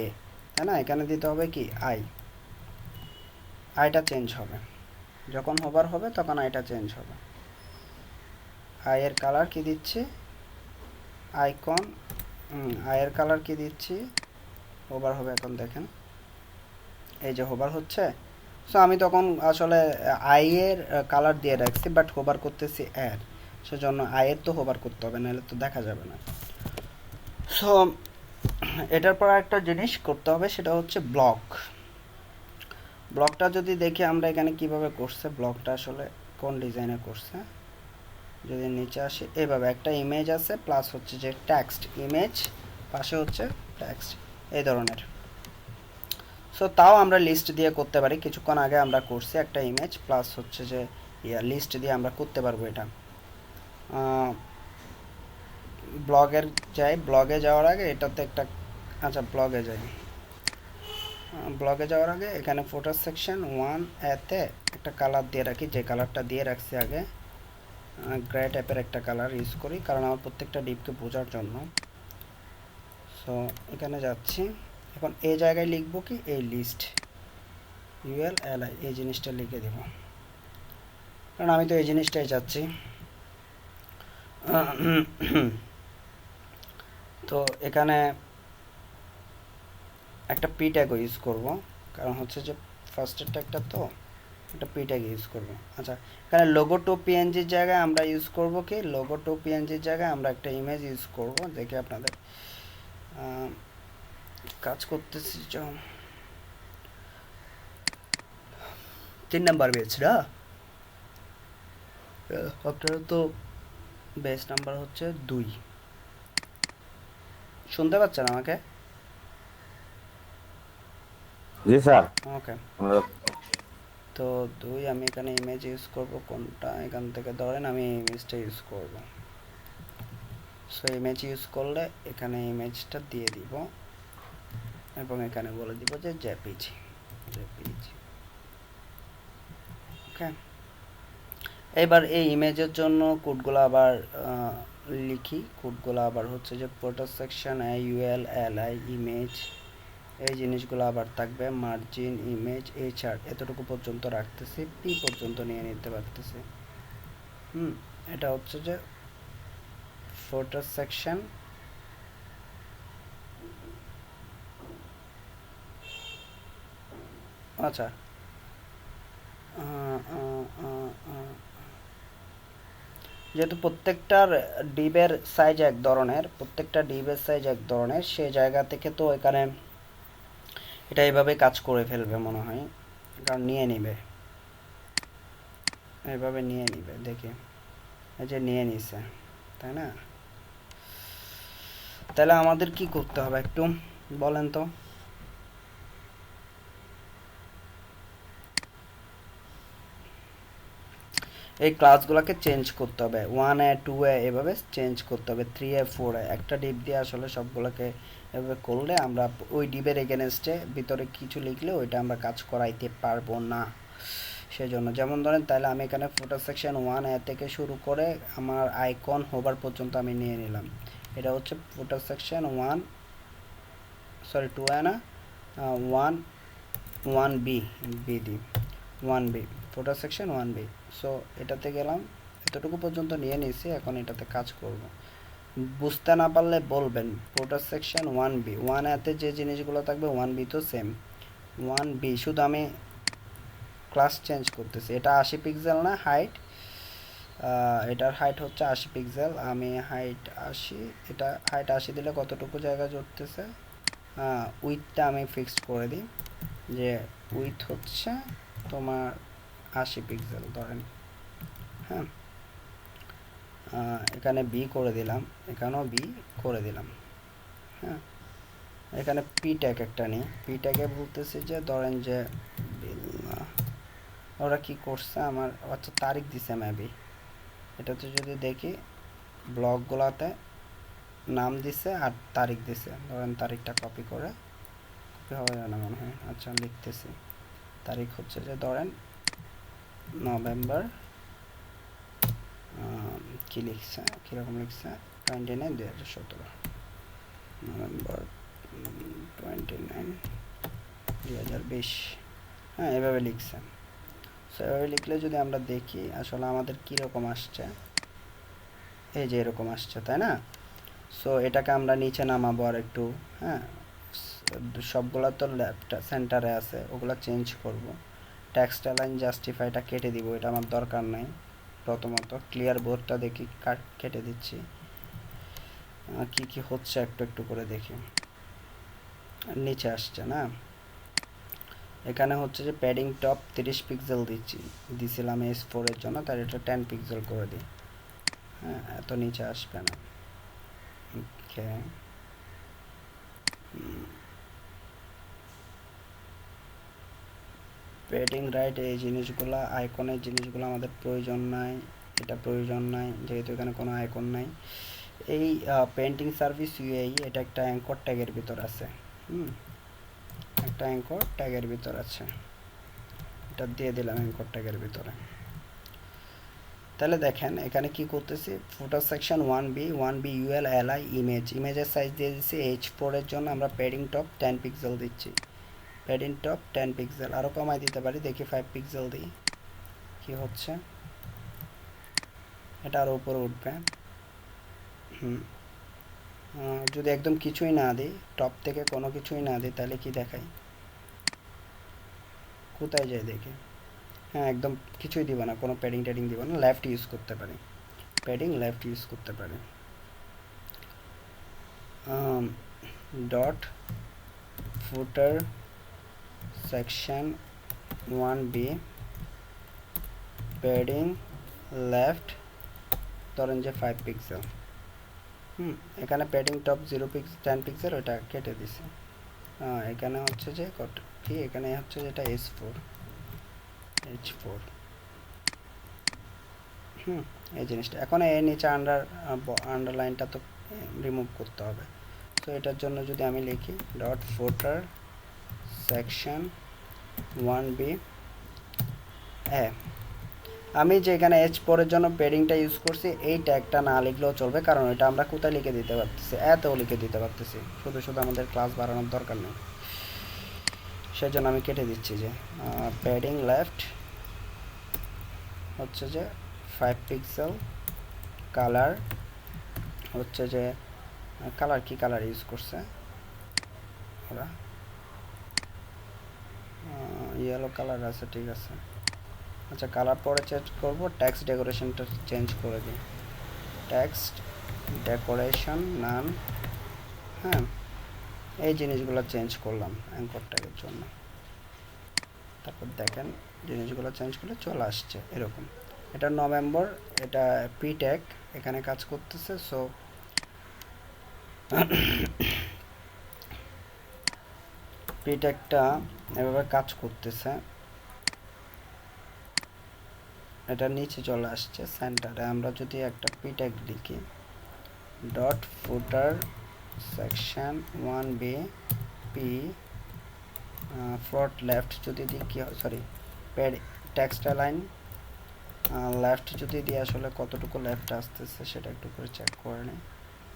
তাই না? এখানে দিতে হবে কি আইটা চেঞ্জ হবে, যখন হোভার হবে তখন আইটা চেঞ্জ হবে। আইয়ের কালার কি দিচ্ছি, আইকন, আইয়ের কালার কি দিচ্ছি, হোভার হবে। এখন দেখেন এই যে হোভার হচ্ছে। সো আমি তখন আসলে আইয়ের কালার দিয়ে রাখছি, বাট হোভার করতেছি এর, সেজন্য আইয়ের তো হোভার করতে হবে, নাহলে তো দেখা যাবে না। সো এটার পর একটা জিনিস করতে হবে, সেটা হচ্ছে ব্লকটা যদি দেখি আমরা এখানে কিভাবে করছে, ব্লকটা আসলে কোন ডিজাইনে করছে। যদি নিচে আসি, এভাবে একটা ইমেজ আছে, প্লাস হচ্ছে যে টেক্সট, ইমেজ পাশে হচ্ছে টেক্সট, এই ধরনের। সো তাও আমরা লিস্ট দিয়ে করতে পারি, কিছুক্ষণ আগে আমরা করছি একটা ইমেজ প্লাস হচ্ছে যে লিস্ট দিয়ে আমরা করতে পারবো এটা। ব্লগে যাওয়ার আগে এটাতে একটা, আচ্ছা ব্লগে যাওয়ার আগে এখানে ফটোর সেকশন 1a-তে একটা কালার দিয়ে রাখি, যে কালারটা দিয়ে রাখছি আগে, গ্রে টাইপের একটা কালার ইউজ করি, কারণ আমার প্রত্যেকটা ডিপকে বোঝার জন্য। সো এখানে যাচ্ছি, এখন এই জায়গায় লিখবো কি, এই লিস্ট ULLI এই জিনিসটা লিখে দেব, কারণ আমি তো এই জিনিসটাই চাচ্ছি। তো এখানে একটা পি ট্যাগও ইউজ করব, কারণ হচ্ছে যে ফার্স্টের ট্যাগটা তো একটা পি ট্যাগ ইউজ করব। আচ্ছা, এখানে লোগো টু পিএনজির জায়গায় আমরা ইউজ করব কি, লোগো টু পিএনজির জায়গায় আমরা একটা ইমেজ ইউজ করব। দেখে আপনাদের কাজ করতেছি, 3 নাম্বার বেচ না, আপনারা তো বেস নাম্বার হচ্ছে 2। শুনতে পাচ্ছেন আমাকে? জি স্যার। ওকে। আমরা তো 2 আমি এখানে ইমেজ ইউজ করব কোনটা, এখান থেকে ধরেন আমি ইমেজটা ইউজ করব। সো ইমেজ ইউজ করলে এখানে ইমেজটা দিয়ে দিব এবং এখানে বলে দিব যে জেপিজি। ওকে। এবার এই ইমেজের জন্য কোডগুলো আবার লিখি। কোডগুলো আবার হচ্ছে যে ফটো সেকশন আইইউএল এলআই ইমেজ, এই জিনিসগুলো আবার থাকবে। মার্জিন ইমেজ এই চার্ট এতটুকু পর্যন্ত রাখতেছি, পি পর্যন্ত নিয়ে নিতে পারতেছি। এটা হচ্ছে যে ফটো সেকশন আচ্ছা যেহেতু প্রত্যেকটার ডিবের সাইজ এক ধরনের, সেই জায়গা থেকে তো এখানে এটা এইভাবে কাজ করে ফেলবে মনে হয়, কারণ নিয়ে নিবে, এইভাবে নিয়ে নিবে। দেখি এই যে নিয়ে নিছে, তাই না? তাহলে আমাদের কি করতে হবে একটু বলেন তো? এই ক্লাসগুলোকে চেঞ্জ করতে হবে, 1 এ 2 এ এভাবে চেঞ্জ করতে হবে, 3 এ 4 এ। একটা ডিপ দিয়ে আসলে সবগুলোকে এভাবে করলে আমরা ওই ডিপের এগেনস্টে ভিতরে কিছু লিখলে ওইটা আমরা কাজ করাইতে পারবো না। সেজন্য যেমন ধরেন, তাহলে আমি এখানে ফটো সেকশন 1 এ থেকে শুরু করে আমার আইকন হোভার পর্যন্ত আমি নিয়ে নিলাম। এটা হচ্ছে ফটো সেকশন 1 সরি 2 এ না 1 B the 1 B photo section 1 B. So এটাতে গেলাম, এতটুকু পর্যন্ত নিয়ে নিয়েছি, এখন এটাতে কাজ করব। বুঝতে না পারলে বলবেন। ফটো সেকশন 1 বি 1 এতে যে জিনিসগুলো থাকবে 1 বি তো সেম 1 বি, শুধু আমি ক্লাস চেঞ্জ করতেছি। এটা 80 পিক্সেল না হাইট, এটার হাইট হচ্ছে 80 পিক্সেল। আমি হাইট 80, এটা হাইট 80 দিলে কতটুকু জায়গা জুড়তেছে, উইথটা আমি ফিক্সড করে দিই যে উইথ হচ্ছে তোমার 80 পিক্সেল ধরেন। হ্যাঁ, এখানে বি করে দিলাম, এখানেও বি করে দিলাম। হ্যাঁ, এখানে পি ট্যাগ একটা নিই। পি ট্যাগে বলতেছি যে ধরেন যে ওরা কি করছে আমার, আচ্ছা তারিখ দিছে মেবি। এটাতে যদি দেখি ব্লগগুলোতে নাম দিছে আর তারিখ দিছে, ধরেন তারিখটা কপি করে, কপি হবে না মনে হয়, আচ্ছা লিখতেছি। তারিখ হচ্ছে যে ধরেন নভেম্বর, কি লিখছে, কীরকম লিখছে, 29 2017, নভেম্বর 29 2020। হ্যাঁ, এভাবে লিখছে। সো এভাবে লিখলে যদি আমরা দেখি আসলে আমাদের কীরকম আসছে, এই যে এরকম আসছে, তাই না? সো এটাকে আমরা নিচে নামাবো আর একটু। হ্যাঁ, সবগুলো তো লেফট সেন্টারে আছে, ওগুলো চেঞ্জ করব। টেক্সট অ্যালাইন জাস্টিফাইটা কেটে দিব, এটা আমার দরকার নাই। প্রথমত ক্লিয়ার বোর্ডটা দেখি কেটে দিচ্ছি, কি কি হচ্ছে একটু একটু করে দেখি। নিচে আসছে না, এখানে হচ্ছে যে প্যাডিং টপ 30 পিক্সেল দিছিলাম S4 এর জন্য, তার এটা 10 পিক্সেল করে দিই। হ্যাঁ, এত নিচে আসবে না। ওকে, প্যাডিং রাইট, এই জিনিসগুলো আইকনের জিনিসগুলো আমাদের প্রয়োজন নাই, এটা প্রয়োজন নাই যেহেতু এখানে কোনো আইকন নাই। এই পেন্টিং সার্ভিস ইউআই এটা একটা অ্যাঙ্কর ট্যাগের ভিতর আছে। একটা অ্যাঙ্কর ট্যাগের ভিতর আছে, এটা দিয়ে দিলাম অ্যাঙ্কর ট্যাগের ভিতরে। তাহলে দেখেন এখানে কি করতেছি, photo section 1B UL LI ইমেজের সাইজ দিয়ে দিচ্ছি H4 এর জন্য আমরা প্যাডিং টপ 10 পিক্সেল দিচ্ছি। প্যাডিং টপ 10 পিক্সেল, আরও কমাই দিতে পারি, দেখি 5 পিক্সেল দিই কি হচ্ছে। এটা আরও উপরে উঠবে। যদি একদম কিছুই না দিই, টপ থেকে কোনো কিছুই না দিই, তাহলে কি দেখাই, কোথায় যায় দেখি। হ্যাঁ, একদম কিছুই দিব না, কোনো প্যাডিং ট্যাডিং দিব না, লেফট ইউজ করতে পারি, প্যাডিং লেফট ইউজ করতে পারি। Dot footer section 1B padding left ধরেন যে 5 পিক্সেল। এখানে প্যাডিং টপ 10 পিক্সেল ওটা কেটে দিছি। এখানে হচ্ছে যে কি এখানে হচ্ছে যেটা S4 H4 এই জিনিসটা এখন এর নিচে আন্ডারলাইনটা তো রিমুভ করতে হবে। তো এটার জন্য যদি আমি লিখি ডট ফুটার সেকশন 1b আমি যে এখানে H4 এর জন্য প্যাডিংটা ইউজ করছি এই ট্যাগটা না লিখলেও চলবে, কারণ এটা আমরা কোথায় লিখে দিতে পারতেছি, এতেও লিখে দিতে পারতেছি, শুধু শুধু আমাদের ক্লাস বাড়ানোর দরকার নেই। সেজন্য আমি কেটে দিচ্ছি যে প্যাডিং লেফট হচ্ছে যে 5 পিক্সেল, কালার হচ্ছে যে কালার কি কালার ইউজ করছে ওরা, ইয়েলো কালার আছে, ঠিক আছে। আচ্ছা কালার পরে চেঞ্জ করব, টেক্সট ডেকোরেশনটা চেঞ্জ করে দিই, টেক্সট ডেকোরেশন নাম, হ্যাঁ এই জিনিসগুলো চেঞ্জ করলাম অ্যাঙ্কর ট্যাগের জন্য। তারপর দেখেন জিনিসগুলো চেঞ্জ করলে চলে আসছে এরকম। এটা নভেম্বর, এটা পি ট্যাগ এখানে কাজ করতেছে। সো পি ট্যাগটা এভাবে কাজ করতেছে, এটা নিচে চলে আসছে সেন্টারে। আমরা যদি একটা পি ট্যাগ লিখি dot footer section 1b P front left যদি দিই কি হয়, সরি টেক্সট লাইন লেফট যদি দিই, আসলে কতটুকু লেফট আসতেছে সেটা একটু করে চেক করে নিই,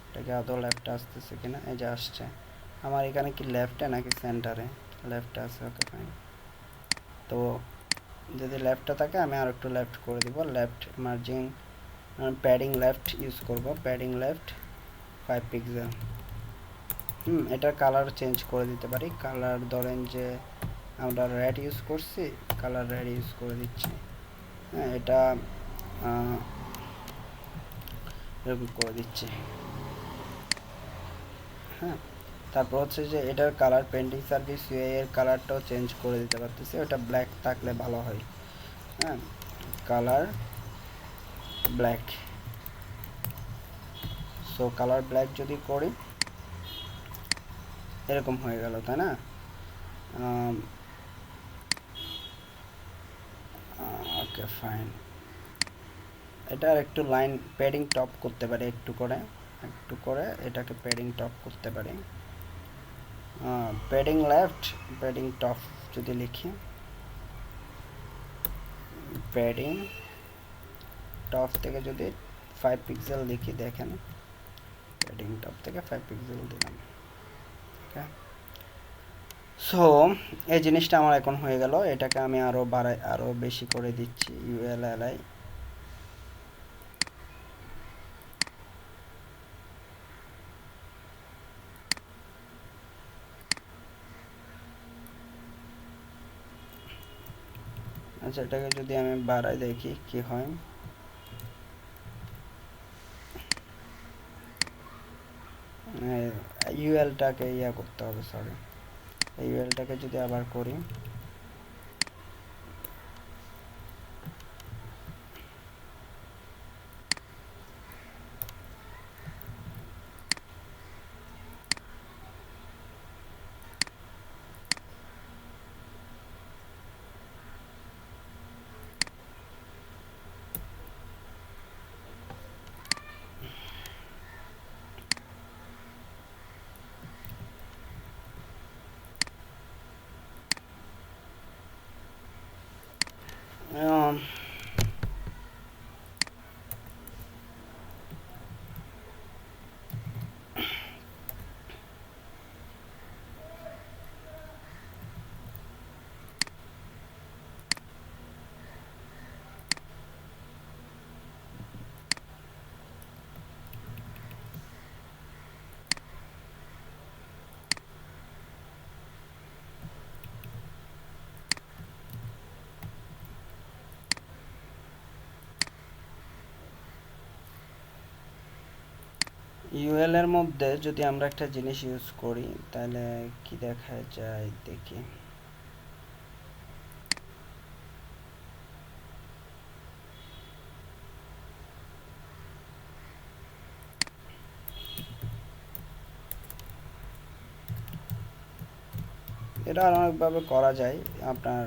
এটাকে আদৌ লেফট আসতেছে কিনা। এই যে আসছে, আমার এখানে কি লেফটে নাকি সেন্টারে, লেফটে আছে, ওকে ফাইন। তো যদি লেফটে থাকে আমি আর একটু লেফট করে দিব, left merging padding left use করব, প্যাডিং লেফট 5 পিক্সেল। এটার কালার চেঞ্জ করে দিতে পারি, কালার ধরেন যে আমরা রেড ইউজ করছি, কালার রেড ইউজ করে দিচ্ছি, হ্যাঁ এটা এরকম করে দিচ্ছি, হ্যাঁ। তারপর হচ্ছে যে এটার কালার পেন্টিং সার্ভিস ইউআই এর কালারটাও চেঞ্জ করে দিতে পারতেছি, ওটা ব্ল্যাক থাকলে ভালো হয়, হ্যাঁ colour black. So colour black যদি করি এরকম হয়ে গেল, তাই না? Okay fine. এটা আর একটু লাইন প্যাডিং টপ করতে পারি, একটু করে এটাকে প্যাডিং টপ করতে পারি। প্যাডিং লেফট প্যাডিং টপ যদি লিখি, প্যাডিং টপ থেকে যদি 5 পিক্সেল লিখি, দেখেন প্যাডিং টপ থেকে 5 পিক্সেল দিলাম, ওকে। সো এই জিনিসটা আমার এখন হয়ে গেল, এটাকে আমি আরো আরো বেশি করে দিচ্ছি, ULLI আচ্ছা এটাকে যদি আমি বাড়াই দেখি কি হয়, ইউএলটাকে ইয়া করতে হবে, সরি ইউএলটাকে যদি আবার করি, ইউএল এর মধ্যে যদি আমরা একটা জিনিস ইউজ করি তাহলে কি দেখা যায় দেখি। এটা আর অনেকভাবে করা যায়, আপনার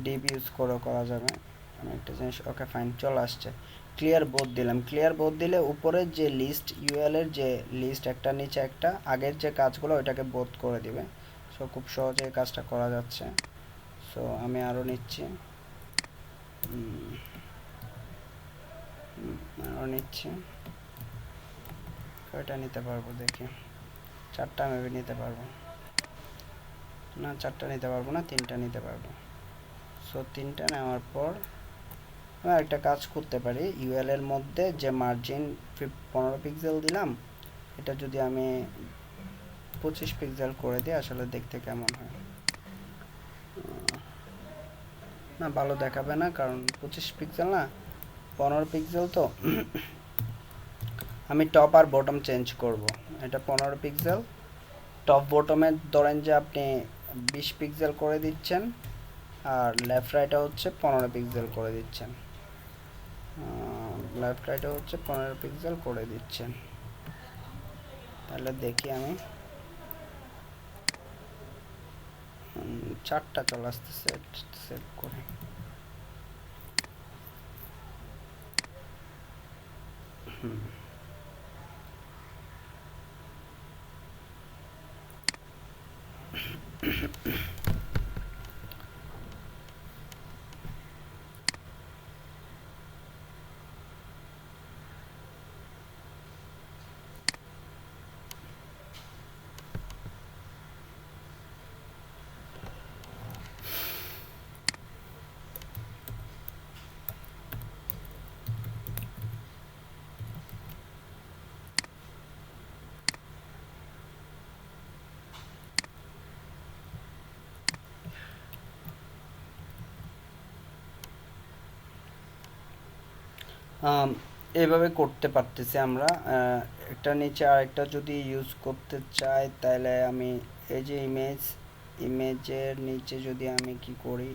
ডিপ ইউজ করে করা যাবে। আমি একটা জিনিস, ওকে ফাইন, চলে আসছে। ক্লিয়ার বোথ দিলাম। ক্লিয়ার বোথ দিলে উপরের যে লিস্ট, ইউএল এর যে লিস্ট, একটা নিচে একটা, আগের যে কাজগুলো ওইটাকে বোথ করে দিবে। সো খুব সহজে এই কাজটা করা যাচ্ছে। সো আমি আরও নিচ্ছি, আরও নিচ্ছি। কয়টা নিতে পারবো দেখি, 4টা মেবি নিতে পারবো না, 4টা নিতে পারবো না, 3টা নিতে পারবো। সো 3টা নেওয়ার পর আমি একটা কাজ করতে পারি, ইউএল এর মধ্যে যে মার্জিন 15 পিক্সেল দিলাম, এটা যদি আমি 25 পিক্সেল করে দিই আসলে দেখতে কেমন হয়। না, ভালো দেখাবে না, কারণ 25 পিক্সেল না, 15 পিক্সেল তো। আমি টপ আর বটম চেঞ্জ করব। এটা 15 পিক্সেল, টপ বটমে ধরেন যে আপনি 20 পিক্সেল করে দিচ্ছেন, আর লেফট রাইটে হচ্ছে 15 পিক্সেল করে দিচ্ছেন। লেফট রাইটে হচ্ছে 15 পিক্সেল করে দিচ্ছেন। তাহলে দেখি আমি 4টা চলে আসতে সেট করে। এইভাবে করতে পারতেছি আমরা। একটা নিচে আরেকটা যদি ইউজ করতে চাই, তাহলে আমি এই যে ইমেজের নিচে যদি আমি কি করি,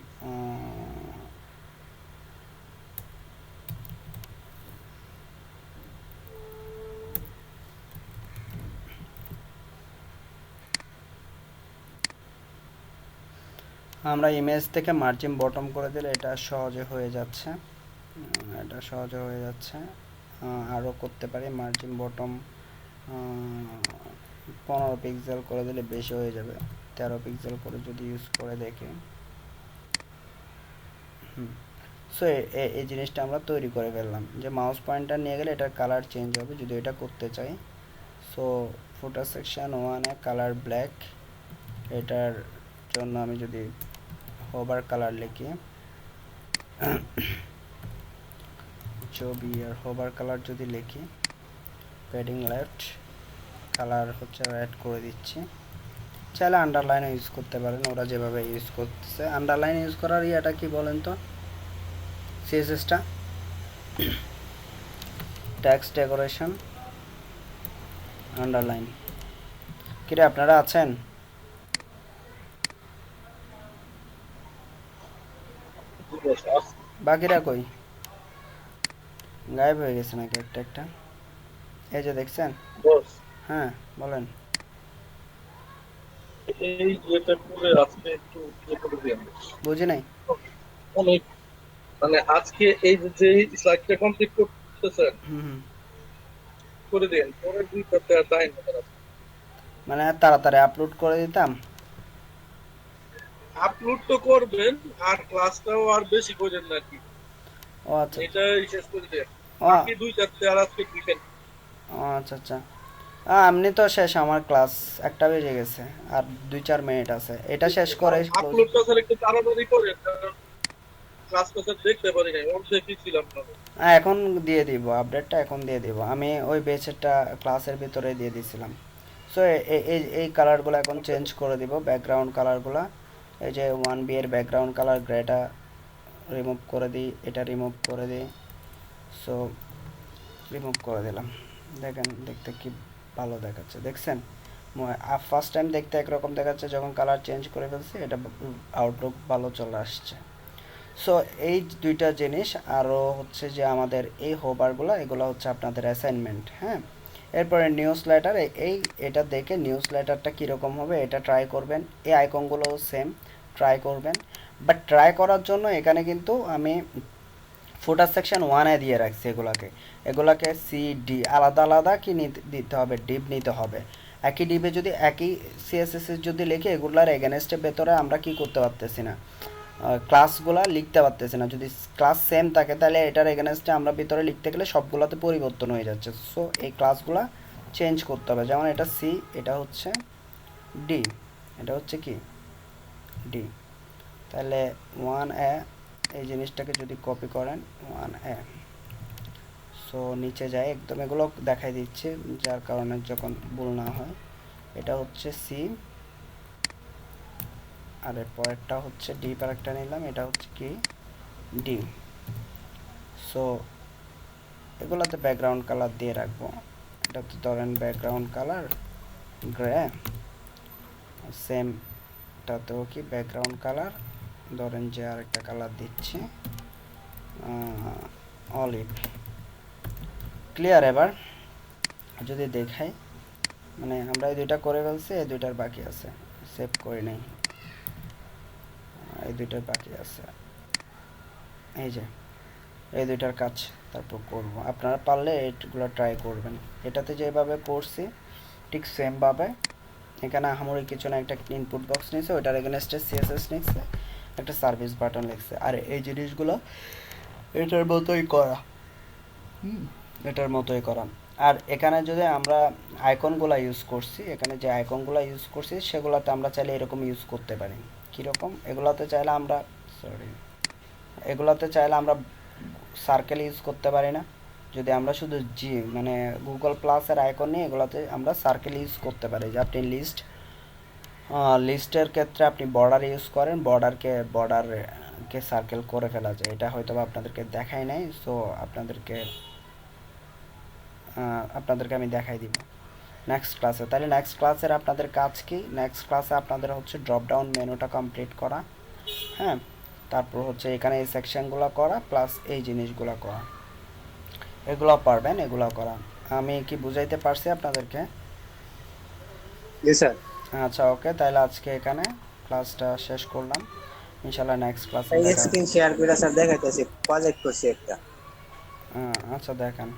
আমরা ইমেজ থেকে মার্জিন বটম করে দিলে এটা সহজে হয়ে যাচ্ছে। এটা সহজে হয়ে যাচ্ছে। আরও করতে পারি, মার্জিন বটম 15 পিক্সেল করে দিলে বেশি হয়ে যাবে। 13 পিক্সেল করে যদি ইউজ করে দেখি। সো এই জিনিসটা আমরা তৈরি করে ফেললাম, যে মাউস পয়েন্টার নিয়ে গেলে এটার কালার চেঞ্জ হবে যদি এটা করতে চাই। সো ফুটার সেকশন 1-এ কালার ব্ল্যাক, এটার জন্য আমি যদি হোভার কালার লিখি, ছবি আর হোভার কালার যদি লিখি, প্যাডিং লেফট, কালার হচ্ছে রেড করে দিচ্ছি। চাইলে আন্ডারলাইন ইউজ করতে পারেন, ওরা যেভাবে ইউজ করতেছে। আন্ডারলাইন ইউজ করার ইয়েটা কি বলেন তো, সিএসএসটা টেক্সট ডেকোরেশন আন্ডারলাইন। কিরে আপনারা আছেন? বাকিরা কই? গায়েব হয়ে গেছে নাকি একটা একটা? এই যে দেখছেন? বস, হ্যাঁ বলেন। এই যেটা করে আজকে একটু ইয়ে করে দিন। বুঝি নাই। অনেক মানে আজকে এই যে স্লাইডটা কমপ্লিট করতেছেন হুম, করে দিন, পরের দুইটাতে আর টাইম হবে না। মানে তাড়াতাড়ি আপলোড করে দিতাম। আপলোড তো করবেন, আর ক্লাসটাও আর বেশি করেন না কি, ও আচ্ছা, এটাই শেষ করে দেন। ও বাকি দুইটাতে আর আজকে দিবেন। আচ্ছা আচ্ছা। এমনি তো শেষ, আমার ক্লাস 1টা বেজে গেছে, আর 2-4 মিনিট আছে, এটা শেষ করে close। আপলোডটা স্যার একটু তাড়াতাড়ি করেন, কারণ ক্লাসটা স্যার দেখতে পারি নাই, ওর দেখেছিলাম না। এখন দিয়ে দিব, আপডেটটা এখন দিয়ে দিব। আমি ওই বেসেরটা ক্লাসের ভিতরে দিয়ে দিয়েছিলাম। সো এই কালারগুলো এখন চেঞ্জ করে দিব, ব্যাকগ্রাউন্ড কালারগুলো। এই যে 1B এর ব্যাকগ্রাউন্ড কালার গ্রেটা রিমুভ করে দিই, এটা রিমুভ করে দিই। সো রিমুভ করে দিলাম। দেখেন দেখতে কি ভালো দেখাচ্ছে, দেখছেন? ফার্স্ট টাইম দেখতে একরকম দেখাচ্ছে, যখন কালার চেঞ্জ করে ফেলছি এটা আউটলুক ভালো চলে আসছে। সো এই দুইটা জিনিস। আরও হচ্ছে যে আমাদের এই হোভারগুলো, এগুলো হচ্ছে আপনাদের অ্যাসাইনমেন্ট। হ্যাঁ, এরপরে নিউজ লেটার, এটা দেখে নিউজ লেটারটা কীরকম হবে এটা ট্রাই করবেন। এই আইকনগুলোও সেম ট্রাই করবেন, বাট ট্রাই করার জন্য এখানে কিন্তু আমি ফুটার সেকশন 1-এ দিয়ে রাখছি। এগুলাকে সি ডি আলাদা আলাদা কি দিতে হবে, ডিপ নিতে হবে। একই ডিপে যদি একই সিএসএস যদি লিখে এগুলার এগেনস্টের ভেতরে আমরা কি করতে পারতেছি না, ক্লাসগুলা লিখতে পারতেছি না। যদি ক্লাস সেম থাকে তাহলে এটার এগেনস্টে আমরা ভিতরে লিখতে গেলে সবগুলোতে পরিবর্তন হয়ে যাচ্ছে। সো এই ক্লাসগুলা চেঞ্জ করতে হবে। যেমন এটা সি, এটা হচ্ছে ডি, এটা হচ্ছে কি ডি। তাহলে 1A এই জিনিসটাকে যদি কপি করেন 1A, সো নিচে যায় একদম, এগুলো দেখাই দিচ্ছে যার কারণে যখন ভুল না হয়। এটা হচ্ছে সি, আর এর পরেরটা হচ্ছে ডি, পারেরটা নিলাম, এটা হচ্ছে কি ডি। সো এগুলোতে ব্যাকগ্রাউন্ড কালার দিয়ে রাখবো। এটাতে ধরেন ব্যাকগ্রাউন্ড কালার গ্রে, সেম এটাতেও কি ব্যাকগ্রাউন্ড কালার ধরেন যে আরেকটা কালার দিচ্ছি অলিভ। ক্লিয়ার? এবার যদি দেখাই, মানে আমরা এই দুইটা করে ফেলছি, এই দুইটার বাকি আছে, সেভ করে নেই, এই দুইটার বাকি আছে। এই যে এই দুইটার কাজ তারপর করব। আপনারা পারলে এইগুলো ট্রাই করবেন। এটাতে যেভাবে করছি ঠিক সেমভাবে এখানে আহামরি কিছু না, একটা ইনপুট বক্স নিয়েছে, ওইটার এগেনস্টে সিএসএস নিচ্ছে, একটা সার্ভিস বাটন লিখছে, আর এই জিনিসগুলো এটার মতোই করা, এটার মতোই করা। আর এখানে যদি আমরা আইকনগুলো ইউজ করছি, এখানে যে আইকনগুলো ইউজ করছি সেগুলোতে আমরা চাইলে এরকম ইউজ করতে পারি। কীরকম? এগুলোতে চাইলে আমরা সার্কেল ইউজ করতে পারি না। যদি আমরা শুধু মানে গুগল প্লাসের আইকন নিয়ে এগুলোতে আমরা সার্কেল ইউজ করতে পারি। যে আপনি লিস্টের ক্ষেত্রে আপনি বর্ডার ইউজ করেন, বর্ডারকে সার্কেল করে ফেলা যায়। এটা হয়তো বা আপনাদেরকে দেখাই নাই, সো আপনাদেরকে আমি দেখাই দিব নেক্সট ক্লাসে। তাহলে নেক্সট ক্লাসের আপনাদের কাজ কি? নেক্সট ক্লাসে আপনাদের হচ্ছে ড্রপ ডাউন মেনুটা কমপ্লিট করা, হ্যাঁ, তারপর হচ্ছে এখানে এই সেকশনগুলো করা, প্লাস এই জিনিসগুলো করা, এগুলো পারবেন, এগুলো করা। আমি কি বুঝাইতে পারছি আপনাদেরকে? জি স্যার। আচ্ছা, ওকে, তাহলে আজকে এখানে ক্লাসটা শেষ করলাম। ইনশাল্লাহ নেক্সট ক্লাসে এই দেখা। স্ক্রিন শেয়ার করে স্যার দেখাইতেছি, প্রজেক্ট করছি একটা। আচ্ছা, দেখেন।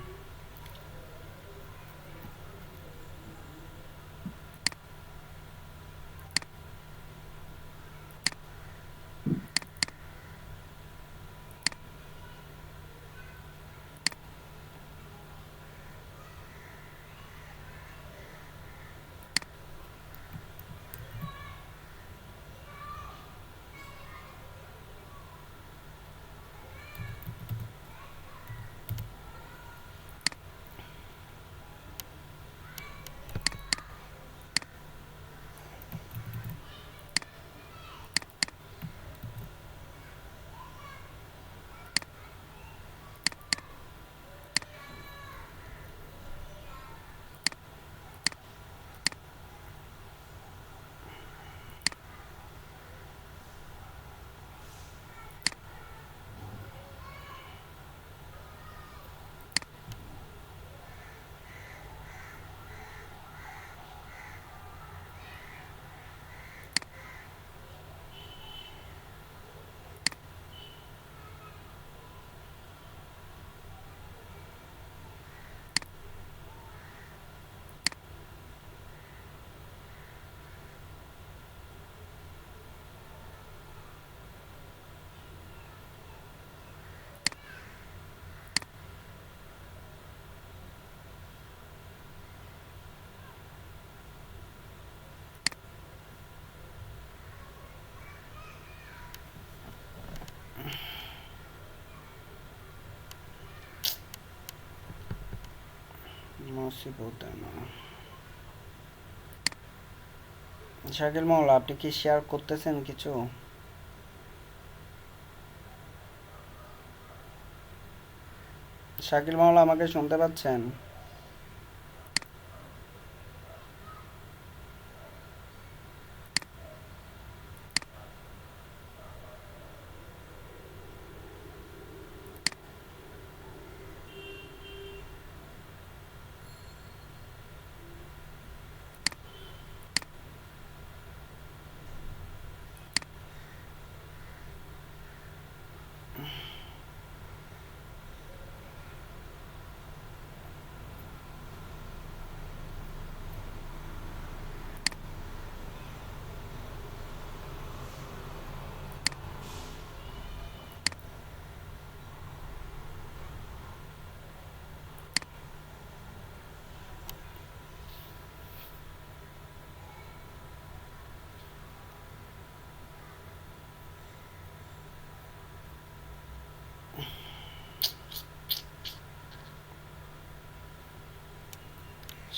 শাকিল মাওলা, আপনি কি শেয়ার করতেছেন কিছু? শাকিল মাওলা, আমাকে শুনতে পাচ্ছেন?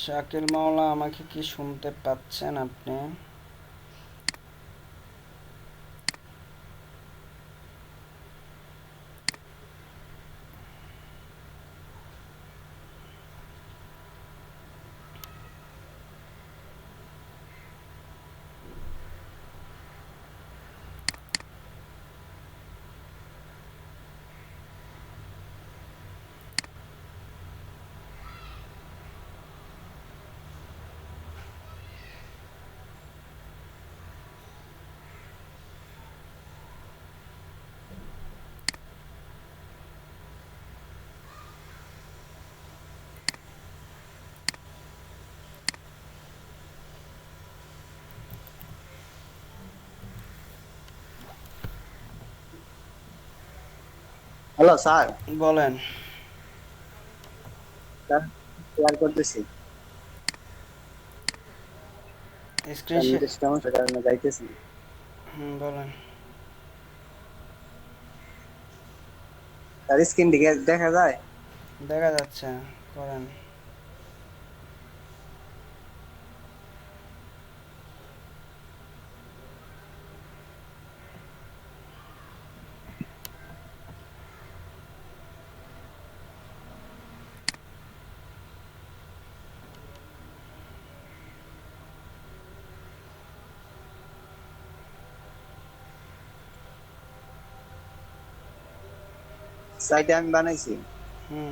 শাকিল মাওলা, আমাকে কি শুনতে পাচ্ছেন আপনি? হ্যালো স্যার, বলেন। শেয়ার করতেছি। Screen share. সমস্যার কারণে যাইতেছি। বলেন। তার স্ক্রিন দিকে দেখা যায়? দেখা যাচ্ছে, করেন। সাইটে আমি বানাইছি। হুম।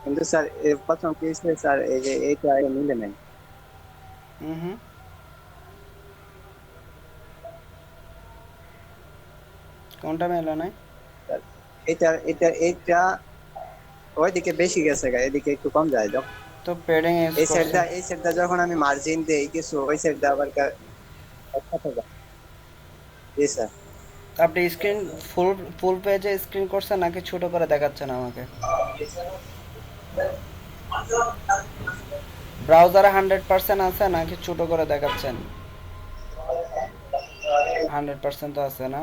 কিন্তু স্যার প্রথম কি হয়েছে স্যার, এই যে এইটা মিলে নাই। হুম। কোনটা মেলো নাই? স্যার, এটা ওইদিকে বেশি গেছে গা, এদিকে একটু কম যায় যখন। তো প্যাডিং ইউজ এই করছেন। সাইডটা যখন আমি মার্জিন দেই কিছু, ওই সাইডটা আবার একসাথে যায়। জি স্যার। আপনি স্ক্রিন ফুল ফুল পেজে স্ক্রিন করছেন নাকি ছোট করে দেখাচ্ছেন আমাকে? ব্রাউজারে 100% আছে নাকি ছোট করে দেখাচ্ছেন? 100% তো আছে না?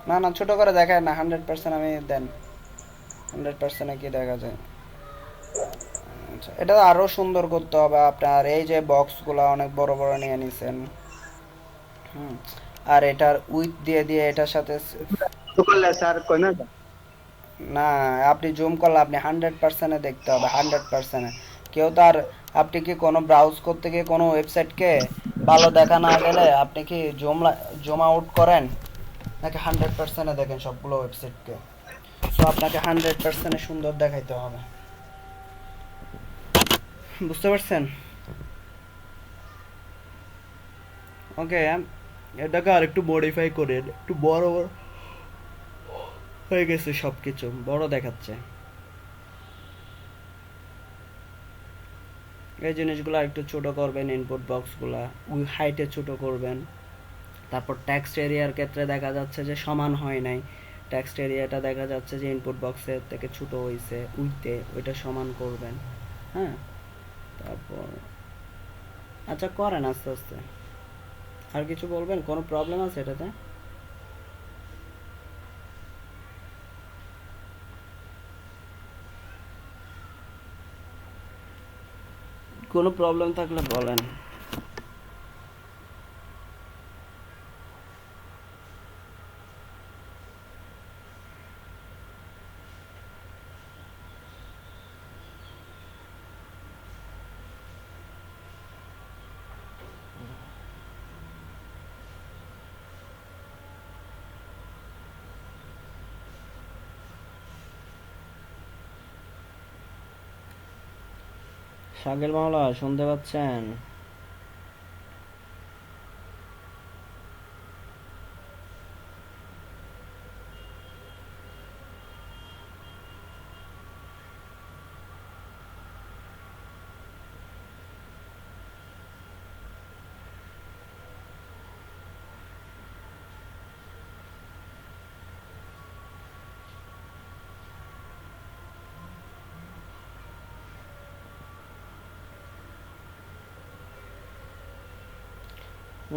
না না, ছোট করে দেখায় না, 100% আমি দেন। 100% কি দেখা যায়? আচ্ছা, এটা আরো সুন্দর করতে হবে আপনার। এই যে বক্সগুলো অনেক বড় বড় নিয়ে নিছেন। হুম। আর এটার উইথ দিয়ে দিয়ে এটার সাথে তো করলে স্যার কমে যায়। না, আপনি জুম করলে আপনি 100%-এ দেখতে হবে, 100%-এ। কেউ তো আর, আপনি কি কোনো ব্রাউজ করতে গিয়ে কোনো ওয়েবসাইটকে ভালো দেখা না গেলে আপনি কি জুম আউট করেন নাকি 100%-এ দেখেন সবগুলো ওয়েবসাইটকে? সো আপনাকে 100%-এ সুন্দর দেখাইতে হবে। বুঝতে পারছেন? ওকে, এটাকে আর একটু মডিফাই করেন, একটু বড় বড় হয়ে গেছে সব কিছু, বড় দেখাচ্ছে। এই জিনিসগুলো একটু ছোট করবেন, ইনপুট বক্সগুলা ওই হাইটে ছোট করবেন। তারপর টেক্সট এরিয়ার ক্ষেত্রে দেখা যাচ্ছে যে সমান হয় নাই, টেক্সট এরিয়াটা দেখা যাচ্ছে যে ইনপুট বক্সের থেকে ছোট হয়েছে উইতে, ওইটা সমান করবেন। হ্যাঁ, তারপর আচ্ছা করেন আস্তে আস্তে। আর কিছু বলবেন? কোনো প্রবলেম আছে এটাতে? কোনো প্রবলেম থাকলে বলেন। শাকিল মাওলা, শুনতে পাচ্ছেন?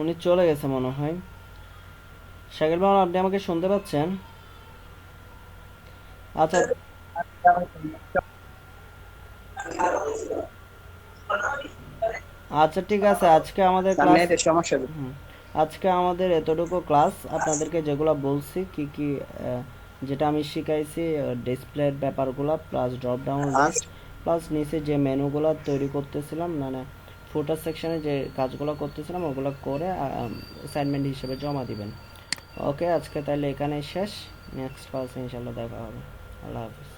উনি চলে গেছে মনে হয়। শাকিল ভাই আপনি আমাকে শুনতে পাচ্ছেন? আচ্ছা আচ্ছা ঠিক আছে, আজকে আমাদের সামনে ক্লাস এদের সমস্যা হবে। আজকে আমাদের এতটুকু ক্লাস। আপনাদেরকে যেগুলো বলছি কি কি যেটা আমি শিখাইছি, ডিসপ্লের ব্যাপারগুলো plus drop down list plus নিচে যে মেনুগুলো তৈরি করতেছিলাম, মানে ফুটার সেকশনে যে কাজগুলো করতেছিলাম ওগুলো করে অ্যাসাইনমেন্ট হিসেবে জমা দিবেন। ওকে, আজকে তাহলে এখানেই শেষ। নেক্সট ক্লাসে ইনশাল্লাহ দেখা হবে। আল্লাহ হাফিজ।